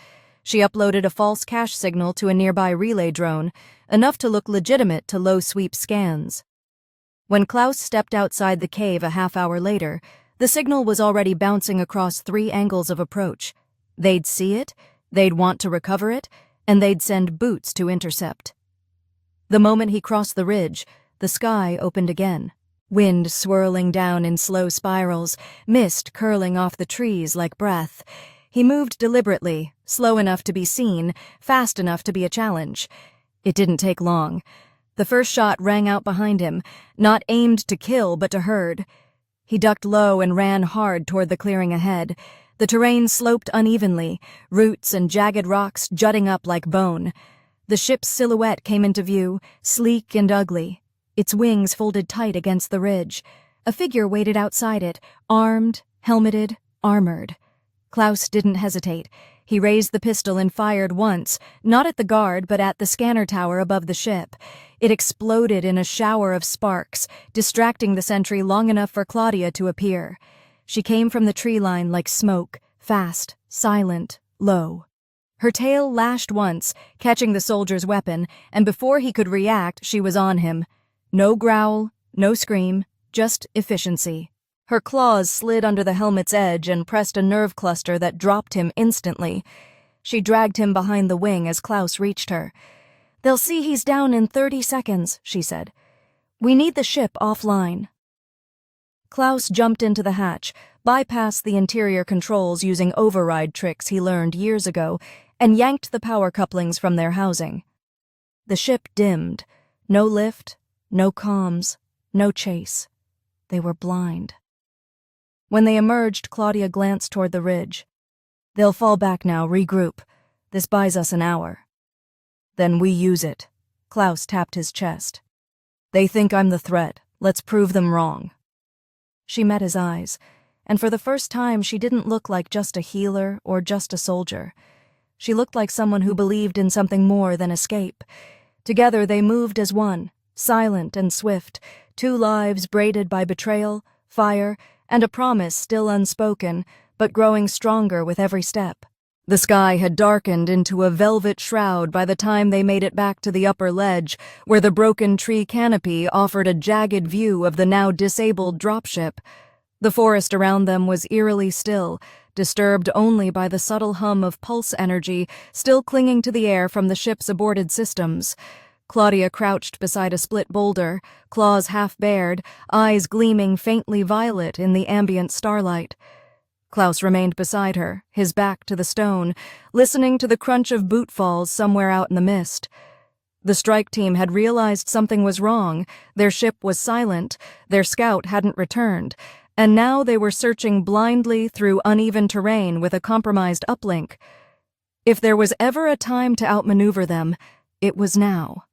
She uploaded a false cache signal to a nearby relay drone, enough to look legitimate to low-sweep scans. When Klaus stepped outside the cave a half-hour later, the signal was already bouncing across 3 angles of approach. They'd see it, they'd want to recover it, and they'd send boots to intercept. The moment he crossed the ridge, the sky opened again. Wind swirling down in slow spirals, mist curling off the trees like breath. He moved deliberately, slow enough to be seen, fast enough to be a challenge. It didn't take long. The first shot rang out behind him, not aimed to kill but to herd. He ducked low and ran hard toward the clearing ahead. The terrain sloped unevenly, roots and jagged rocks jutting up like bone. The ship's silhouette came into view, sleek and ugly, its wings folded tight against the ridge. A figure waited outside it, armed, helmeted, armored. Klaus didn't hesitate. He raised the pistol and fired once, not at the guard but at the scanner tower above the ship. It exploded in a shower of sparks, distracting the sentry long enough for Claudia to appear. She came from the tree line like smoke, fast, silent, low. Her tail lashed once, catching the soldier's weapon, and before he could react, she was on him. No growl, no scream, just efficiency. Her claws slid under the helmet's edge and pressed a nerve cluster that dropped him instantly. She dragged him behind the wing as Klaus reached her. They'll see he's down in 30 seconds, she said. We need the ship offline. Klaus jumped into the hatch, bypassed the interior controls using override tricks he learned years ago, and yanked the power couplings from their housing. The ship dimmed. No lift, no comms, no chase. They were blind. When they emerged, Claudia glanced toward the ridge. They'll fall back now, regroup. This buys us an hour. Then we use it. Klaus tapped his chest. They think I'm the threat. Let's prove them wrong. She met his eyes, and for the first time she didn't look like just a healer or just a soldier. She looked like someone who believed in something more than escape. Together they moved as one, silent and swift, 2 lives braided by betrayal, fire, and a promise still unspoken, but growing stronger with every step. The sky had darkened into a velvet shroud by the time they made it back to the upper ledge, where the broken tree canopy offered a jagged view of the now disabled dropship. The forest around them was eerily still, disturbed only by the subtle hum of pulse energy still clinging to the air from the ship's aborted systems. Claudia crouched beside a split boulder, claws half bared, eyes gleaming faintly violet in the ambient starlight. Klaus remained beside her, his back to the stone, listening to the crunch of boot falls somewhere out in the mist. The strike team had realized something was wrong. Their ship was silent, their scout hadn't returned, and now they were searching blindly through uneven terrain with a compromised uplink. If there was ever a time to outmaneuver them, it was now.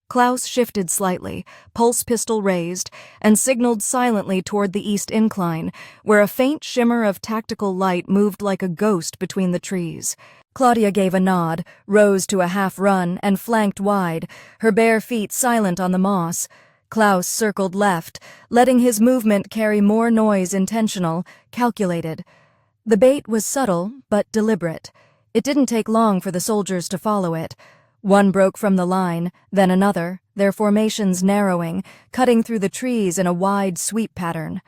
Klaus shifted slightly, pulse pistol raised, and signaled silently toward the east incline, where a faint shimmer of tactical light moved like a ghost between the trees. Claudia gave a nod, rose to a half-run, and flanked wide, her bare feet silent on the moss. Klaus circled left, letting his movement carry more noise intentional, calculated. The bait was subtle, but deliberate. It didn't take long for the soldiers to follow it. One broke from the line, then another, their formations narrowing, cutting through the trees in a wide sweep pattern.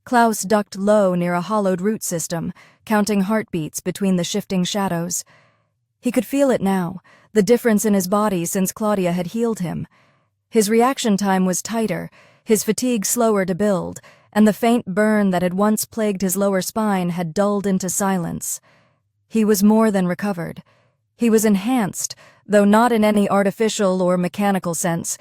Klaus ducked low near a hollowed root system, counting heartbeats between the shifting shadows. He could feel it now, the difference in his body since Claudia had healed him. His reaction time was tighter, his fatigue slower to build, and the faint burn that had once plagued his lower spine had dulled into silence. He was more than recovered. He was enhanced, though not in any artificial or mechanical sense.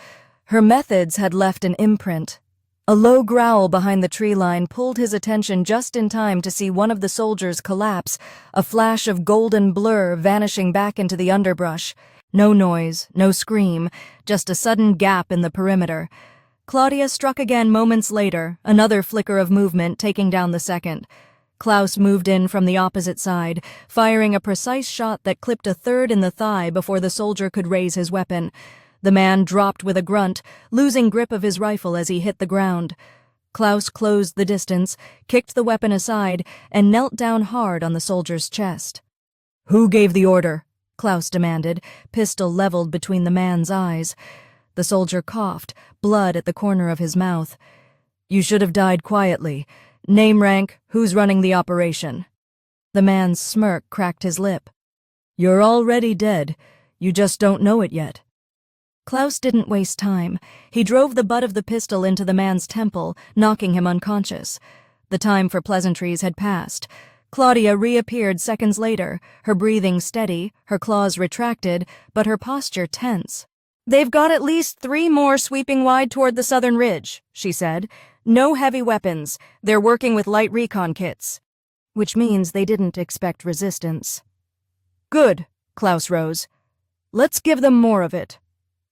Her methods had left an imprint. A low growl behind the tree line pulled his attention just in time to see one of the soldiers collapse, a flash of golden blur vanishing back into the underbrush. No noise, no scream, just a sudden gap in the perimeter. Claudia struck again moments later, another flicker of movement taking down the second. Klaus moved in from the opposite side, firing a precise shot that clipped a third in the thigh before the soldier could raise his weapon. The man dropped with a grunt, losing grip of his rifle as he hit the ground. Klaus closed the distance, kicked the weapon aside, and knelt down hard on the soldier's chest. "Who gave the order?" Klaus demanded, pistol leveled between the man's eyes. The soldier coughed, blood at the corner of his mouth. "You should have died quietly. Name, rank, who's running the operation?" The man's smirk cracked his lip. "You're already dead. You just don't know it yet." Klaus didn't waste time. He drove the butt of the pistol into the man's temple, knocking him unconscious. The time for pleasantries had passed. Claudia reappeared seconds later, her breathing steady, her claws retracted, but her posture tense. "They've got at least 3 more sweeping wide toward the southern ridge," she said. "No heavy weapons. They're working with light recon kits." Which means they didn't expect resistance. "Good," Klaus rose. "Let's give them more of it."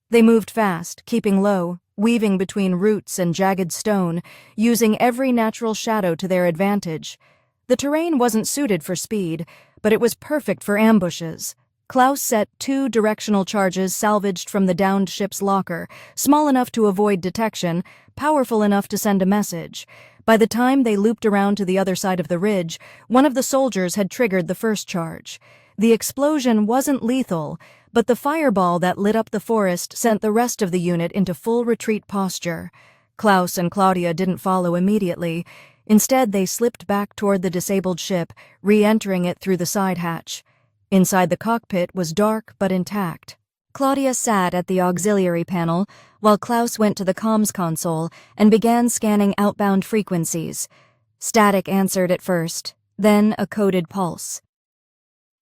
They moved fast, keeping low, weaving between roots and jagged stone, using every natural shadow to their advantage. The terrain wasn't suited for speed, but it was perfect for ambushes. Klaus set 2 directional charges salvaged from the downed ship's locker, small enough to avoid detection, powerful enough to send a message. By the time they looped around to the other side of the ridge, one of the soldiers had triggered the first charge. The explosion wasn't lethal, but the fireball that lit up the forest sent the rest of the unit into full retreat posture. Klaus and Claudia didn't follow immediately. Instead, they slipped back toward the disabled ship, re-entering it through the side hatch. Inside the cockpit was dark but intact. Claudia sat at the auxiliary panel, while Klaus went to the comms console and began scanning outbound frequencies. Static answered at first, then a coded pulse.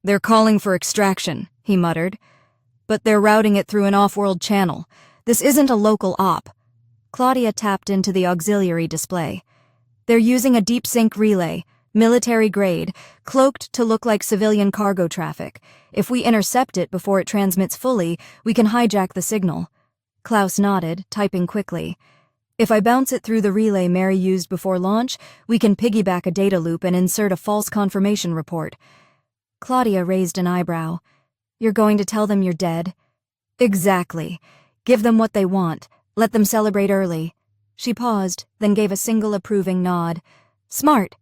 "They're calling for extraction," he muttered. "But they're routing it through an off-world channel. This isn't a local op." Claudia tapped into the auxiliary display. "They're using a deep sync relay. Military grade, cloaked to look like civilian cargo traffic. If we intercept it before it transmits fully, we can hijack the signal." Klaus nodded, typing quickly. "If I bounce it through the relay Mary used before launch, we can piggyback a data loop and insert a false confirmation report." Claudia raised an eyebrow. "You're going to tell them you're dead?" "Exactly. Give them what they want. Let them celebrate early." She paused, then gave a single approving nod. "Smart."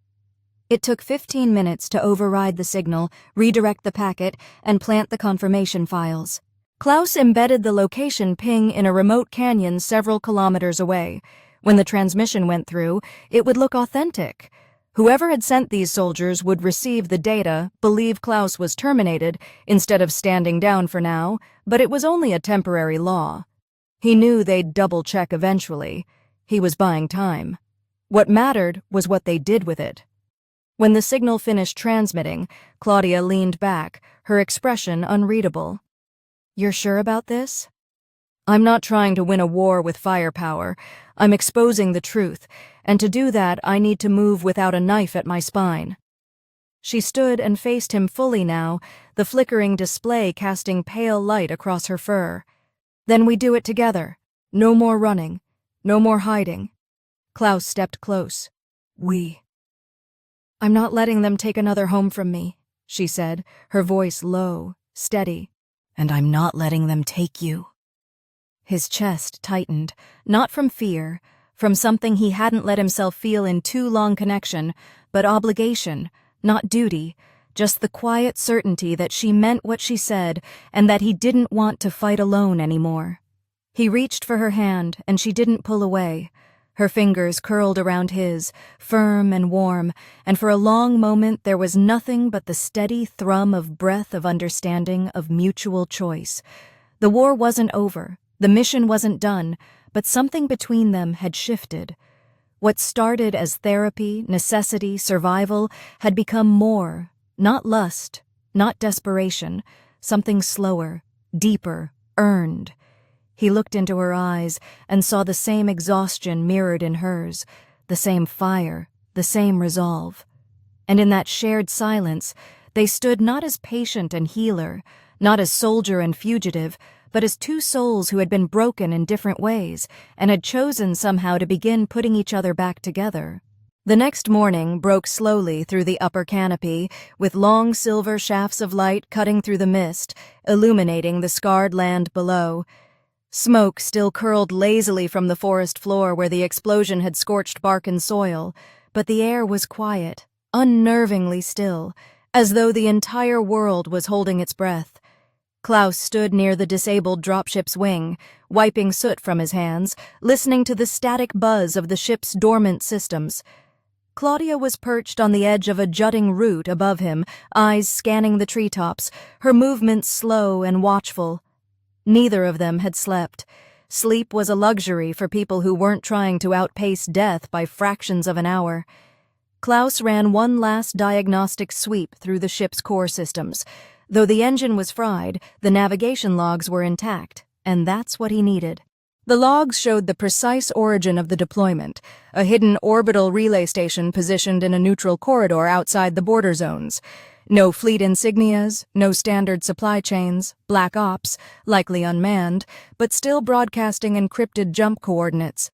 It took 15 minutes to override the signal, redirect the packet, and plant the confirmation files. Klaus embedded the location ping in a remote canyon several kilometers away. When the transmission went through, it would look authentic. Whoever had sent these soldiers would receive the data, believe Klaus was terminated, instead of standing down for now, but it was only a temporary law. He knew they'd double-check eventually. He was buying time. What mattered was what they did with it. When the signal finished transmitting, Claudia leaned back, her expression unreadable. "You're sure about this?" "I'm not trying to win a war with firepower. I'm exposing the truth, and to do that I need to move without a knife at my spine." She stood and faced him fully now, the flickering display casting pale light across her fur. Then we do it together. No more running. No more hiding. Klaus stepped close. We. I'm not letting them take another home from me, she said, her voice low, steady. And I'm not letting them take you. His chest tightened, not from fear, from something he hadn't let himself feel in too long connection, but obligation, not duty, just the quiet certainty that she meant what she said and that he didn't want to fight alone anymore. He reached for her hand, and she didn't pull away. Her fingers curled around his, firm and warm, and for a long moment there was nothing but the steady thrum of breath of understanding, of mutual choice. The war wasn't over, the mission wasn't done, but something between them had shifted. What started as therapy, necessity, survival, had become more, not lust, not desperation, something slower, deeper, earned. He looked into her eyes and saw the same exhaustion mirrored in hers, the same fire, the same resolve. And in that shared silence, they stood not as patient and healer, not as soldier and fugitive, but as two souls who had been broken in different ways and had chosen somehow to begin putting each other back together. The next morning broke slowly through the upper canopy, with long silver shafts of light cutting through the mist, illuminating the scarred land below. Smoke still curled lazily from the forest floor where the explosion had scorched bark and soil, but the air was quiet, unnervingly still, as though the entire world was holding its breath. Klaus stood near the disabled dropship's wing, wiping soot from his hands, listening to the static buzz of the ship's dormant systems. Claudia was perched on the edge of a jutting root above him, eyes scanning the treetops, her movements slow and watchful. Neither of them had slept. Sleep was a luxury for people who weren't trying to outpace death by fractions of an hour. Klaus ran one last diagnostic sweep through the ship's core systems. Though the engine was fried, the navigation logs were intact, and that's what he needed. The logs showed the precise origin of the deployment, a hidden orbital relay station positioned in a neutral corridor outside the border zones. No fleet insignias, no standard supply chains, black ops, likely unmanned, but still broadcasting encrypted jump coordinates.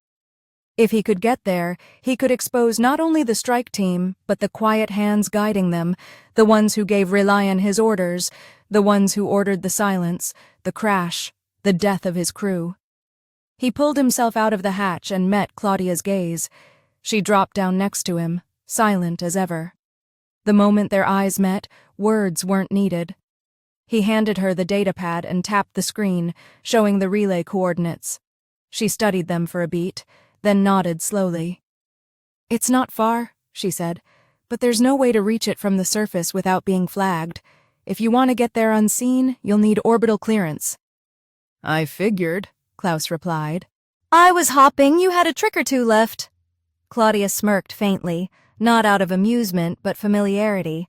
If he could get there, he could expose not only the strike team, but the quiet hands guiding them, the ones who gave Relian his orders, the ones who ordered the silence, the crash, the death of his crew. He pulled himself out of the hatch and met Claudia's gaze. She dropped down next to him, silent as ever. The moment their eyes met, words weren't needed. He handed her the datapad and tapped the screen, showing the relay coordinates. She studied them for a beat, then nodded slowly. "It's not far," she said, "but there's no way to reach it from the surface without being flagged. If you want to get there unseen, you'll need orbital clearance." "I figured," Klaus replied. "I was hopping you had a trick or two left." Claudia smirked faintly, not out of amusement but familiarity.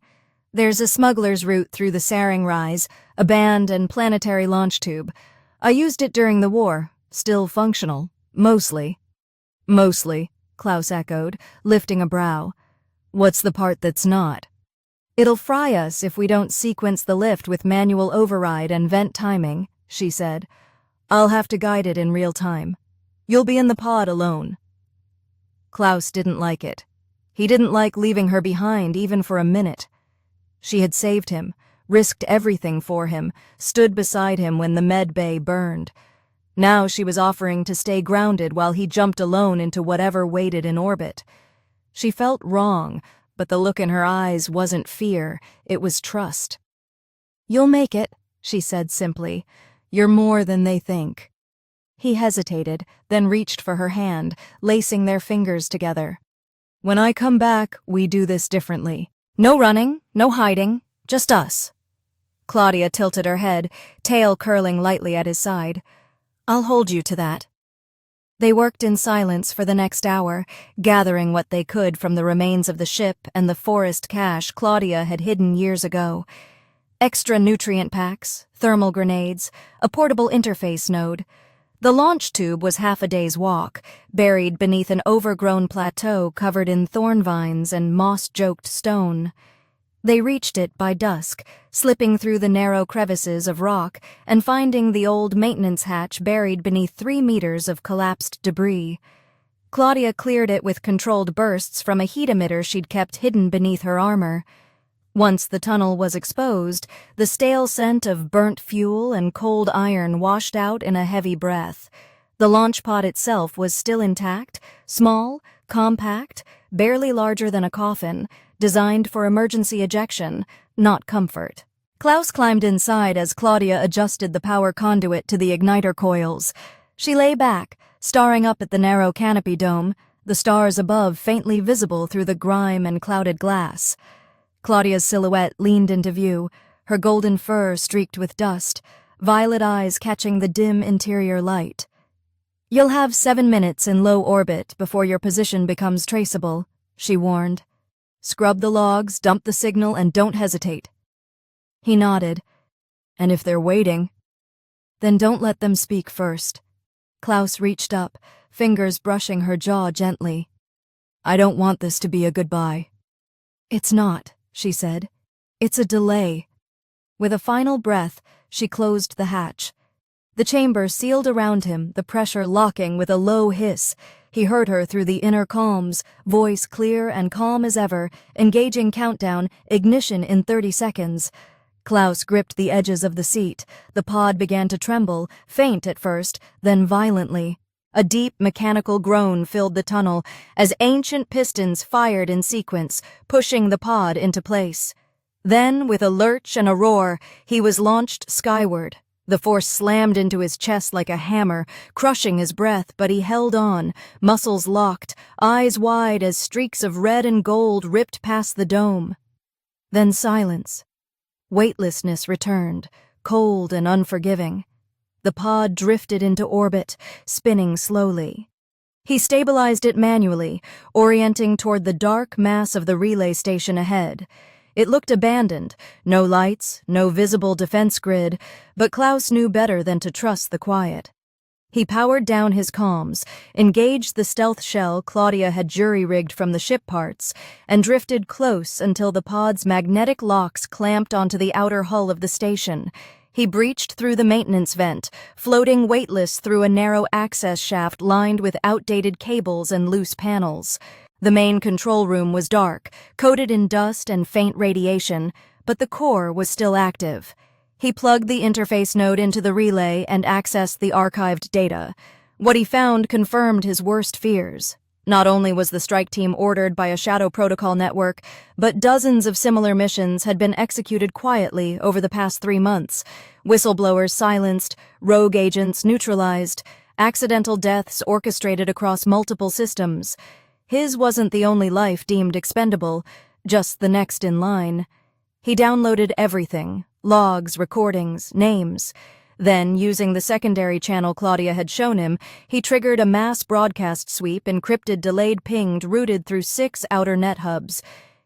"There's a smuggler's route through the Saring Rise, a band and planetary launch tube. I used it during the war, still functional, mostly." "Mostly," Klaus echoed, lifting a brow. "What's the part that's not?" "It'll fry us if we don't sequence the lift with manual override and vent timing," she said. "I'll have to guide it in real time. You'll be in the pod alone." Klaus didn't like it. He didn't like leaving her behind even for a minute. She had saved him, risked everything for him, stood beside him when the medbay burned. Now she was offering to stay grounded while he jumped alone into whatever waited in orbit. She felt wrong, but the look in her eyes wasn't fear, it was trust. "You'll make it," she said simply. "You're more than they think." He hesitated, then reached for her hand, lacing their fingers together. "When I come back, we do this differently. No running, no hiding, just us." Claudia tilted her head, tail curling lightly at his side. "I'll hold you to that." They worked in silence for the next hour, gathering what they could from the remains of the ship and the forest cache Claudia had hidden years ago. Extra nutrient packs, thermal grenades, a portable interface node. The launch tube was half a day's walk, buried beneath an overgrown plateau covered in thorn vines and moss-joked stone. They reached it by dusk, slipping through the narrow crevices of rock and finding the old maintenance hatch buried beneath 3 meters of collapsed debris. Claudia cleared it with controlled bursts from a heat emitter she'd kept hidden beneath her armor. Once the tunnel was exposed, the stale scent of burnt fuel and cold iron washed out in a heavy breath. The launch pod itself was still intact, small, compact, barely larger than a coffin, designed for emergency ejection, not comfort. Klaus climbed inside as Claudia adjusted the power conduit to the igniter coils. She lay back, staring up at the narrow canopy dome, the stars above faintly visible through the grime and clouded glass. Claudia's silhouette leaned into view, her golden fur streaked with dust, violet eyes catching the dim interior light. "You'll have 7 minutes in low orbit before your position becomes traceable," she warned. "Scrub the logs, dump the signal, and don't hesitate." He nodded. "And if they're waiting, then don't let them speak first." Klaus reached up, fingers brushing her jaw gently. "I don't want this to be a goodbye." "It's not," she said. "It's a delay." With a final breath, she closed the hatch. The chamber sealed around him, the pressure locking with a low hiss. He heard her through the inner calms, voice clear and calm as ever, engaging countdown, ignition in 30 seconds. Klaus gripped the edges of the seat. The pod began to tremble, faint at first, then violently. A deep mechanical groan filled the tunnel as ancient pistons fired in sequence, pushing the pod into place. Then, with a lurch and a roar, he was launched skyward. The force slammed into his chest like a hammer, crushing his breath, but he held on, muscles locked, eyes wide as streaks of red and gold ripped past the dome. Then silence. Weightlessness returned, cold and unforgiving. The pod drifted into orbit, spinning slowly. He stabilized it manually, orienting toward the dark mass of the relay station ahead. It looked abandoned, no lights, no visible defense grid, but Klaus knew better than to trust the quiet. He powered down his comms, engaged the stealth shell Claudia had jury-rigged from the ship parts, and drifted close until the pod's magnetic locks clamped onto the outer hull of the station. He breached through the maintenance vent, floating weightless through a narrow access shaft lined with outdated cables and loose panels. The main control room was dark, coated in dust and faint radiation, but the core was still active. He plugged the interface node into the relay and accessed the archived data. What he found confirmed his worst fears. Not only was the strike team ordered by a shadow protocol network, but dozens of similar missions had been executed quietly over the past 3 months. Whistleblowers silenced, rogue agents neutralized, accidental deaths orchestrated across multiple systems. His wasn't the only life deemed expendable, just the next in line. He downloaded everything, logs, recordings, names. Then, using the secondary channel Claudia had shown him, he triggered a mass broadcast sweep encrypted delayed pinged routed through 6 outer net hubs.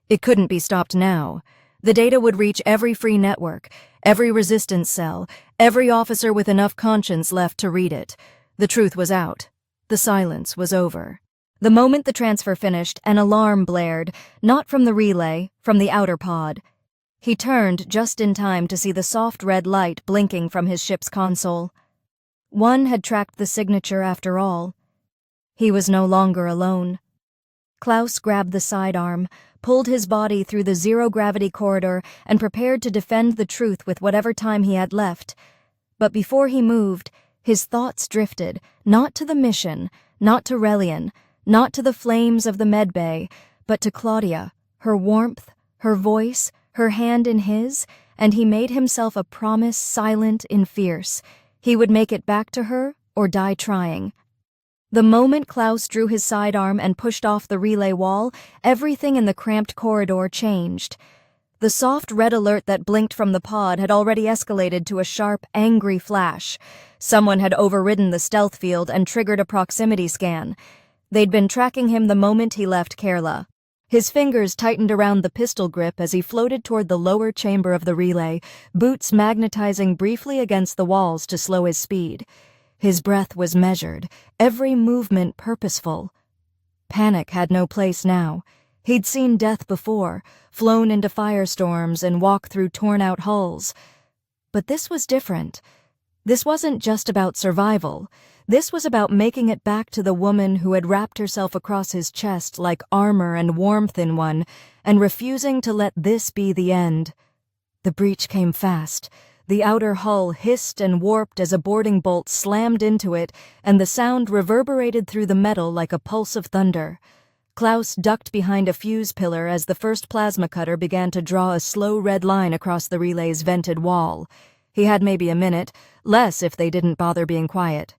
It couldn't be stopped now. The data would reach every free network, every resistance cell, every officer with enough conscience left to read it. The truth was out. The silence was over. The moment the transfer finished, an alarm blared, not from the relay, from the outer pod. He turned just in time to see the soft red light blinking from his ship's console. One had tracked the signature after all. He was no longer alone. Klaus grabbed the sidearm, pulled his body through the zero-gravity corridor, and prepared to defend the truth with whatever time he had left. But before he moved, his thoughts drifted, not to the mission, not to Relian, not to the flames of the medbay, but to Claudia, her warmth, her voice, her hand in his, and he made himself a promise silent and fierce. He would make it back to her or die trying. The moment Klaus drew his sidearm and pushed off the relay wall, everything in the cramped corridor changed. The soft red alert that blinked from the pod had already escalated to a sharp, angry flash. Someone had overridden the stealth field and triggered a proximity scan. They'd been tracking him the moment he left Kerala. His fingers tightened around the pistol grip as he floated toward the lower chamber of the relay, boots magnetizing briefly against the walls to slow his speed. His breath was measured, every movement purposeful. Panic had no place now. He'd seen death before, flown into firestorms and walked through torn-out hulls. But this was different. This wasn't just about survival. This was about making it back to the woman who had wrapped herself across his chest like armor and warmth in one, and refusing to let this be the end. The breach came fast. The outer hull hissed and warped as a boarding bolt slammed into it, and the sound reverberated through the metal like a pulse of thunder. Klaus ducked behind a fuse pillar as the first plasma cutter began to draw a slow red line across the relay's vented wall. He had maybe a minute, less if they didn't bother being quiet.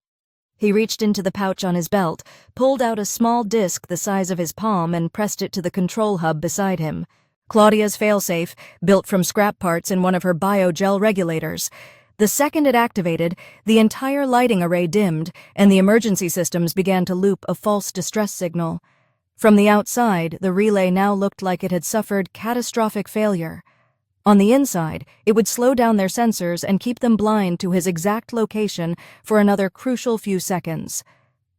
He reached into the pouch on his belt, pulled out a small disc the size of his palm and pressed it to the control hub beside him. Claudia's failsafe, built from scrap parts in one of her biogel regulators. The second it activated, the entire lighting array dimmed, and the emergency systems began to loop a false distress signal. From the outside, the relay now looked like it had suffered catastrophic failure. On the inside, it would slow down their sensors and keep them blind to his exact location for another crucial few seconds.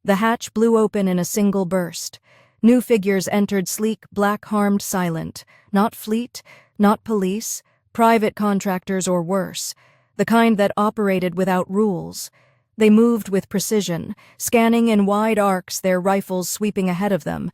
The hatch blew open in a single burst. New figures entered sleek, black-harmed silent. Not fleet, not police, private contractors or worse. The kind that operated without rules. They moved with precision, scanning in wide arcs, their rifles sweeping ahead of them.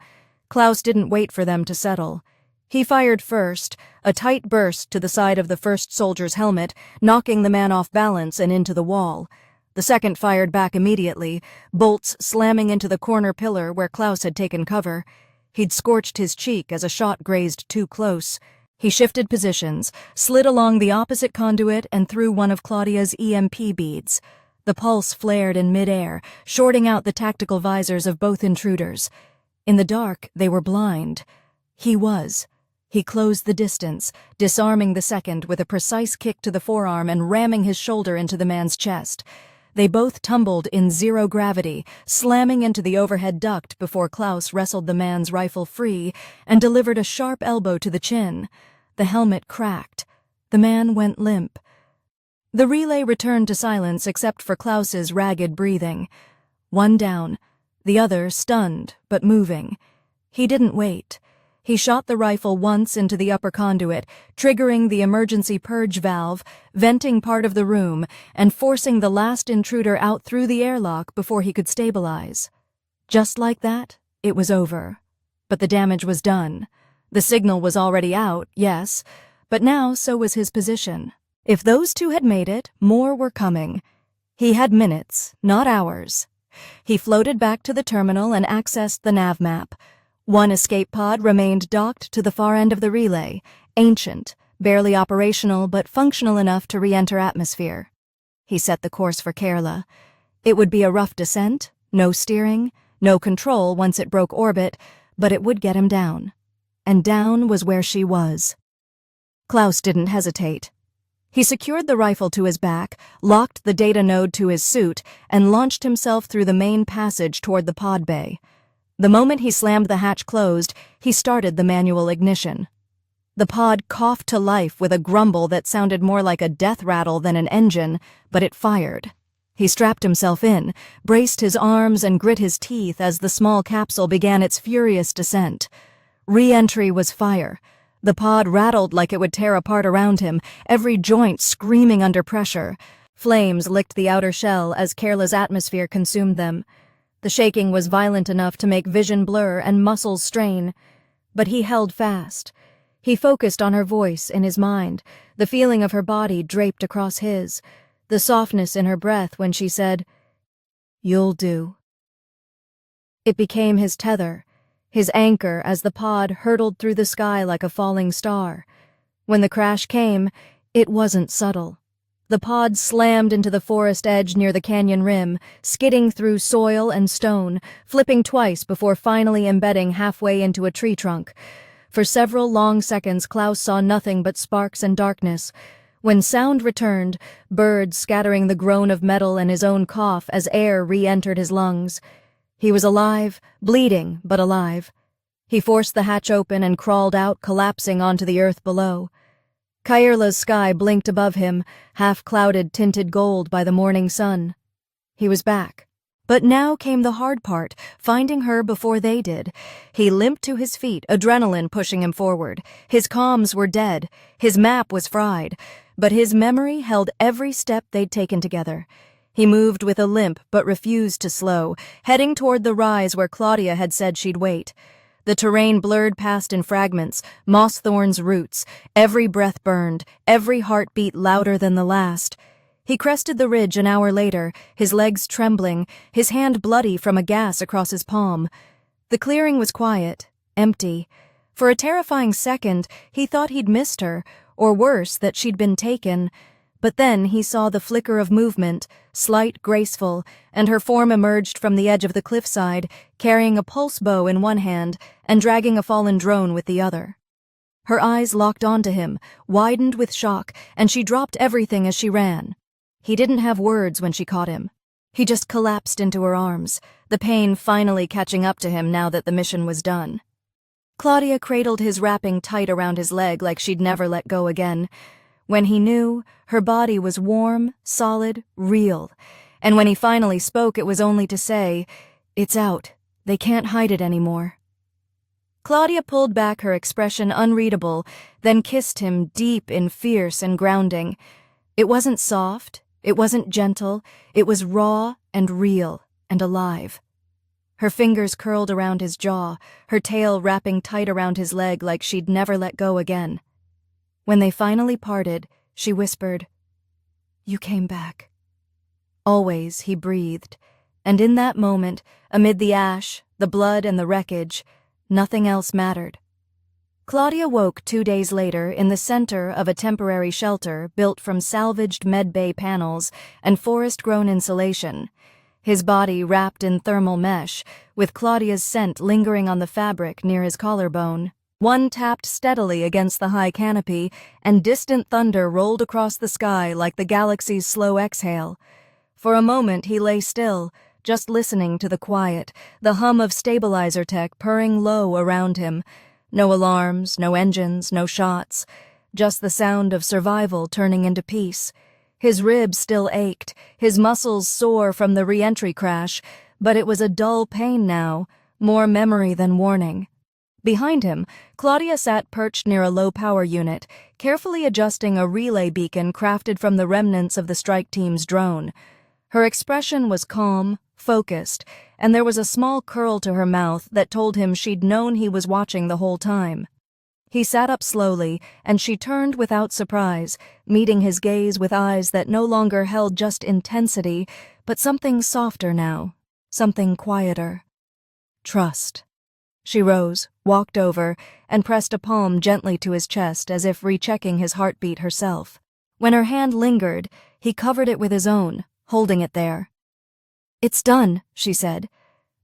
Klaus didn't wait for them to settle. He fired first, a tight burst to the side of the first soldier's helmet, knocking the man off balance and into the wall. The second fired back immediately, bolts slamming into the corner pillar where Klaus had taken cover. He'd scorched his cheek as a shot grazed too close. He shifted positions, slid along the opposite conduit and through one of Claudia's EMP beads. The pulse flared in midair, shorting out the tactical visors of both intruders. In the dark, they were blind. He was. He closed the distance, disarming the second with a precise kick to the forearm and ramming his shoulder into the man's chest. They both tumbled in zero gravity, slamming into the overhead duct before Klaus wrestled the man's rifle free and delivered a sharp elbow to the chin. The helmet cracked. The man went limp. The relay returned to silence except for Klaus's ragged breathing. One down, the other stunned but moving. He didn't wait. He shot the rifle once into the upper conduit, triggering the emergency purge valve, venting part of the room, and forcing the last intruder out through the airlock before he could stabilize. Just like that, it was over. But the damage was done. The signal was already out, yes, but now so was his position. If those two had made it, more were coming. He had minutes, not hours. He floated back to the terminal and accessed the nav map. One escape pod remained docked to the far end of the relay, ancient, barely operational but functional enough to re-enter atmosphere. He set the course for Kerala. It would be a rough descent, no steering, no control once it broke orbit, but it would get him down. And down was where she was. Klaus didn't hesitate. He secured the rifle to his back, locked the data node to his suit, and launched himself through the main passage toward the pod bay. The moment he slammed the hatch closed, he started the manual ignition. The pod coughed to life with a grumble that sounded more like a death rattle than an engine, but it fired. He strapped himself in, braced his arms and grit his teeth as the small capsule began its furious descent. Re-entry was fire. The pod rattled like it would tear apart around him, every joint screaming under pressure. Flames licked the outer shell as Kerala's atmosphere consumed them. The shaking was violent enough to make vision blur and muscles strain. But he held fast. He focused on her voice in his mind, the feeling of her body draped across his, the softness in her breath when she said, "You'll do." It became his tether, his anchor as the pod hurtled through the sky like a falling star. When the crash came, it wasn't subtle. The pod slammed into the forest edge near the canyon rim, skidding through soil and stone, flipping twice before finally embedding halfway into a tree trunk. For several long seconds, Klaus saw nothing but sparks and darkness. When sound returned, birds scattering the groan of metal and his own cough as air re-entered his lungs. He was alive, bleeding, but alive. He forced the hatch open and crawled out, collapsing onto the earth below. Kairla's sky blinked above him, half-clouded tinted gold by the morning sun. He was back, But now came the hard part, finding her before they did. He limped to his feet, adrenaline pushing him forward. His comms were dead. His map was fried. But his memory held every step they'd taken together. He moved with a limp but refused to slow, heading toward the rise where Claudia had said she'd wait. The terrain blurred past in fragments, moss thorns roots. Every breath burned, every heartbeat louder than the last. He crested the ridge an hour later, his legs trembling, his hand bloody from a gas across his palm. The clearing was quiet, empty. For a terrifying second, he thought he'd missed her, or worse, that she'd been taken. But then he saw the flicker of movement, slight, graceful, and her form emerged from the edge of the cliffside, carrying a pulse bow in one hand and dragging a fallen drone with the other. Her eyes locked onto him, widened with shock, and she dropped everything as she ran. He didn't have words when she caught him. He just collapsed into her arms, the pain finally catching up to him now that the mission was done. Claudia cradled his wrapping tight around his leg like she'd never let go again. When he knew, her body was warm, solid, real. And when he finally spoke, it was only to say, "It's out. They can't hide it anymore." Claudia pulled back, her expression unreadable, then kissed him deep and fierce and grounding. It wasn't soft. It wasn't gentle, it was raw and real and alive. Her fingers curled around his jaw, her tail wrapping tight around his leg like she'd never let go again. When they finally parted, she whispered, "You came back." Always, he breathed, and in that moment, amid the ash, the blood and the wreckage, nothing else mattered. Claudia woke 2 days later in the center of a temporary shelter built from salvaged medbay panels and forest-grown insulation, his body wrapped in thermal mesh, with Claudia's scent lingering on the fabric near his collarbone. One tapped steadily against the high canopy, and distant thunder rolled across the sky like the galaxy's slow exhale. For a moment he lay still, just listening to the quiet, the hum of stabilizer tech purring low around him. No alarms, no engines, no shots, just the sound of survival turning into peace. His ribs still ached, his muscles sore from the re-entry crash, but it was a dull pain now, more memory than warning. Behind him, Claudia sat perched near a low-power unit, carefully adjusting a relay beacon crafted from the remnants of the strike team's drone. Her expression was calm, focused, and there was a small curl to her mouth that told him she'd known he was watching the whole time. He sat up slowly, and she turned without surprise, meeting his gaze with eyes that no longer held just intensity, but something softer now, something quieter. Trust. She rose, walked over, and pressed a palm gently to his chest as if rechecking his heartbeat herself. When her hand lingered, he covered it with his own, holding it there. "It's done," she said.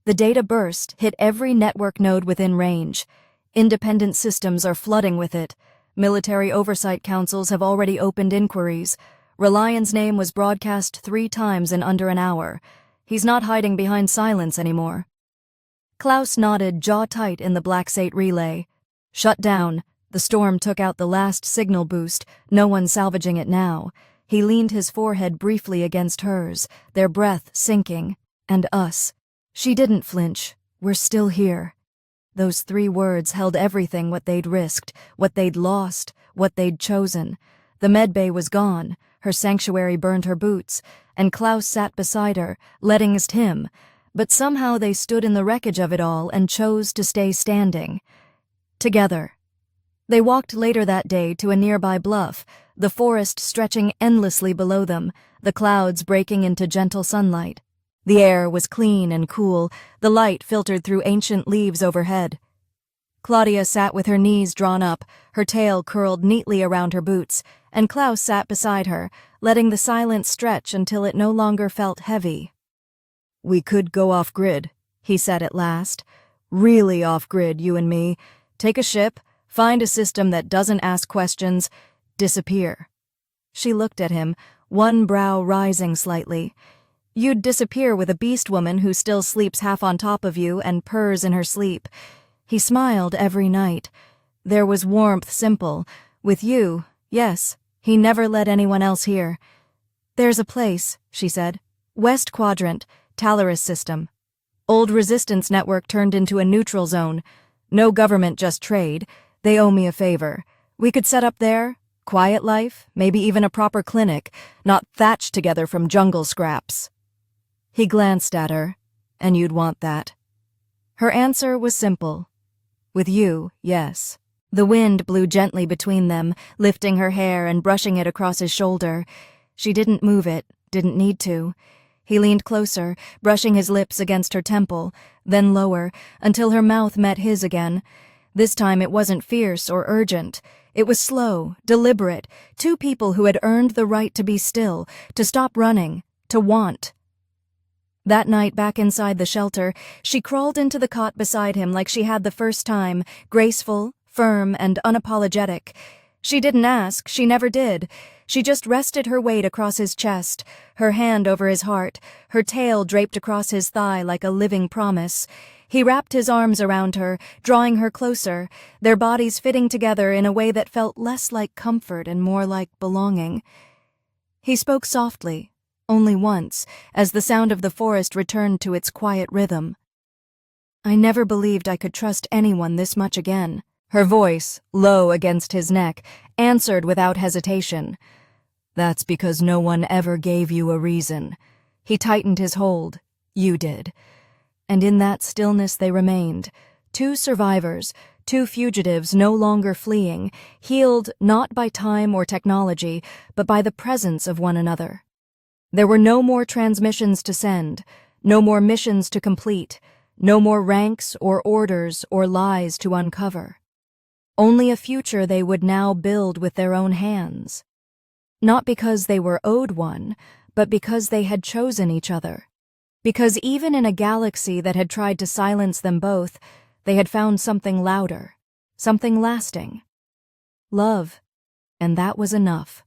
The data burst, hit every network node within range. Independent systems are flooding with it. Military oversight councils have already opened inquiries. Relion's name was broadcast 3 times in under an hour. He's not hiding behind silence anymore. Klaus nodded, jaw tight in the Black Sate relay. Shut down. The storm took out the last signal boost, no one salvaging it now. He leaned his forehead briefly against hers, their breath sinking. And us. She didn't flinch. We're still here. Those 3 words held everything, what they'd risked, what they'd lost, what they'd chosen. The medbay was gone, her sanctuary burned her boots, and Klaus sat beside her, letting him. But somehow they stood in the wreckage of it all and chose to stay standing. Together. They walked later that day to a nearby bluff, the forest stretching endlessly below them, the clouds breaking into gentle sunlight. The air was clean and cool, the light filtered through ancient leaves overhead. Claudia sat with her knees drawn up, her tail curled neatly around her boots, and Klaus sat beside her, letting the silence stretch until it no longer felt heavy. "We could go off-grid," he said at last. "Really off-grid, you and me. Take a ship, find a system that doesn't ask questions, disappear." She looked at him, one brow rising slightly. "You'd disappear with a beast woman who still sleeps half on top of you and purrs in her sleep." He smiled every night. There was warmth simple. With you, yes, he never let anyone else hear. "There's a place," she said. "West Quadrant. Talaris system. Old resistance network turned into a neutral zone. No government, just trade. They owe me a favor. We could set up there, quiet life, maybe even a proper clinic, not thatched together from jungle scraps. He glanced at her, and you'd want that. Her answer was simple. With you, yes. The wind blew gently between them, lifting her hair and brushing it across his shoulder. She didn't move it, didn't need to. He leaned closer, brushing his lips against her temple, then lower, until her mouth met his again. This time it wasn't fierce or urgent. It was slow, deliberate, two people who had earned the right to be still, to stop running, to want. That night, back inside the shelter, she crawled into the cot beside him like she had the first time, graceful, firm, and unapologetic. She didn't ask, she never did. She just rested her weight across his chest, her hand over his heart, her tail draped across his thigh like a living promise. He wrapped his arms around her, drawing her closer, their bodies fitting together in a way that felt less like comfort and more like belonging. He spoke softly, only once, as the sound of the forest returned to its quiet rhythm. I never believed I could trust anyone this much again. Her voice, low against his neck, answered without hesitation. That's because no one ever gave you a reason. He tightened his hold. You did. And in that stillness they remained, two survivors, two fugitives no longer fleeing, healed not by time or technology, but by the presence of one another. There were no more transmissions to send, no more missions to complete, no more ranks or orders or lies to uncover. Only a future they would now build with their own hands. Not because they were owed one, but because they had chosen each other. Because even in a galaxy that had tried to silence them both, they had found something louder, something lasting. Love, and that was enough.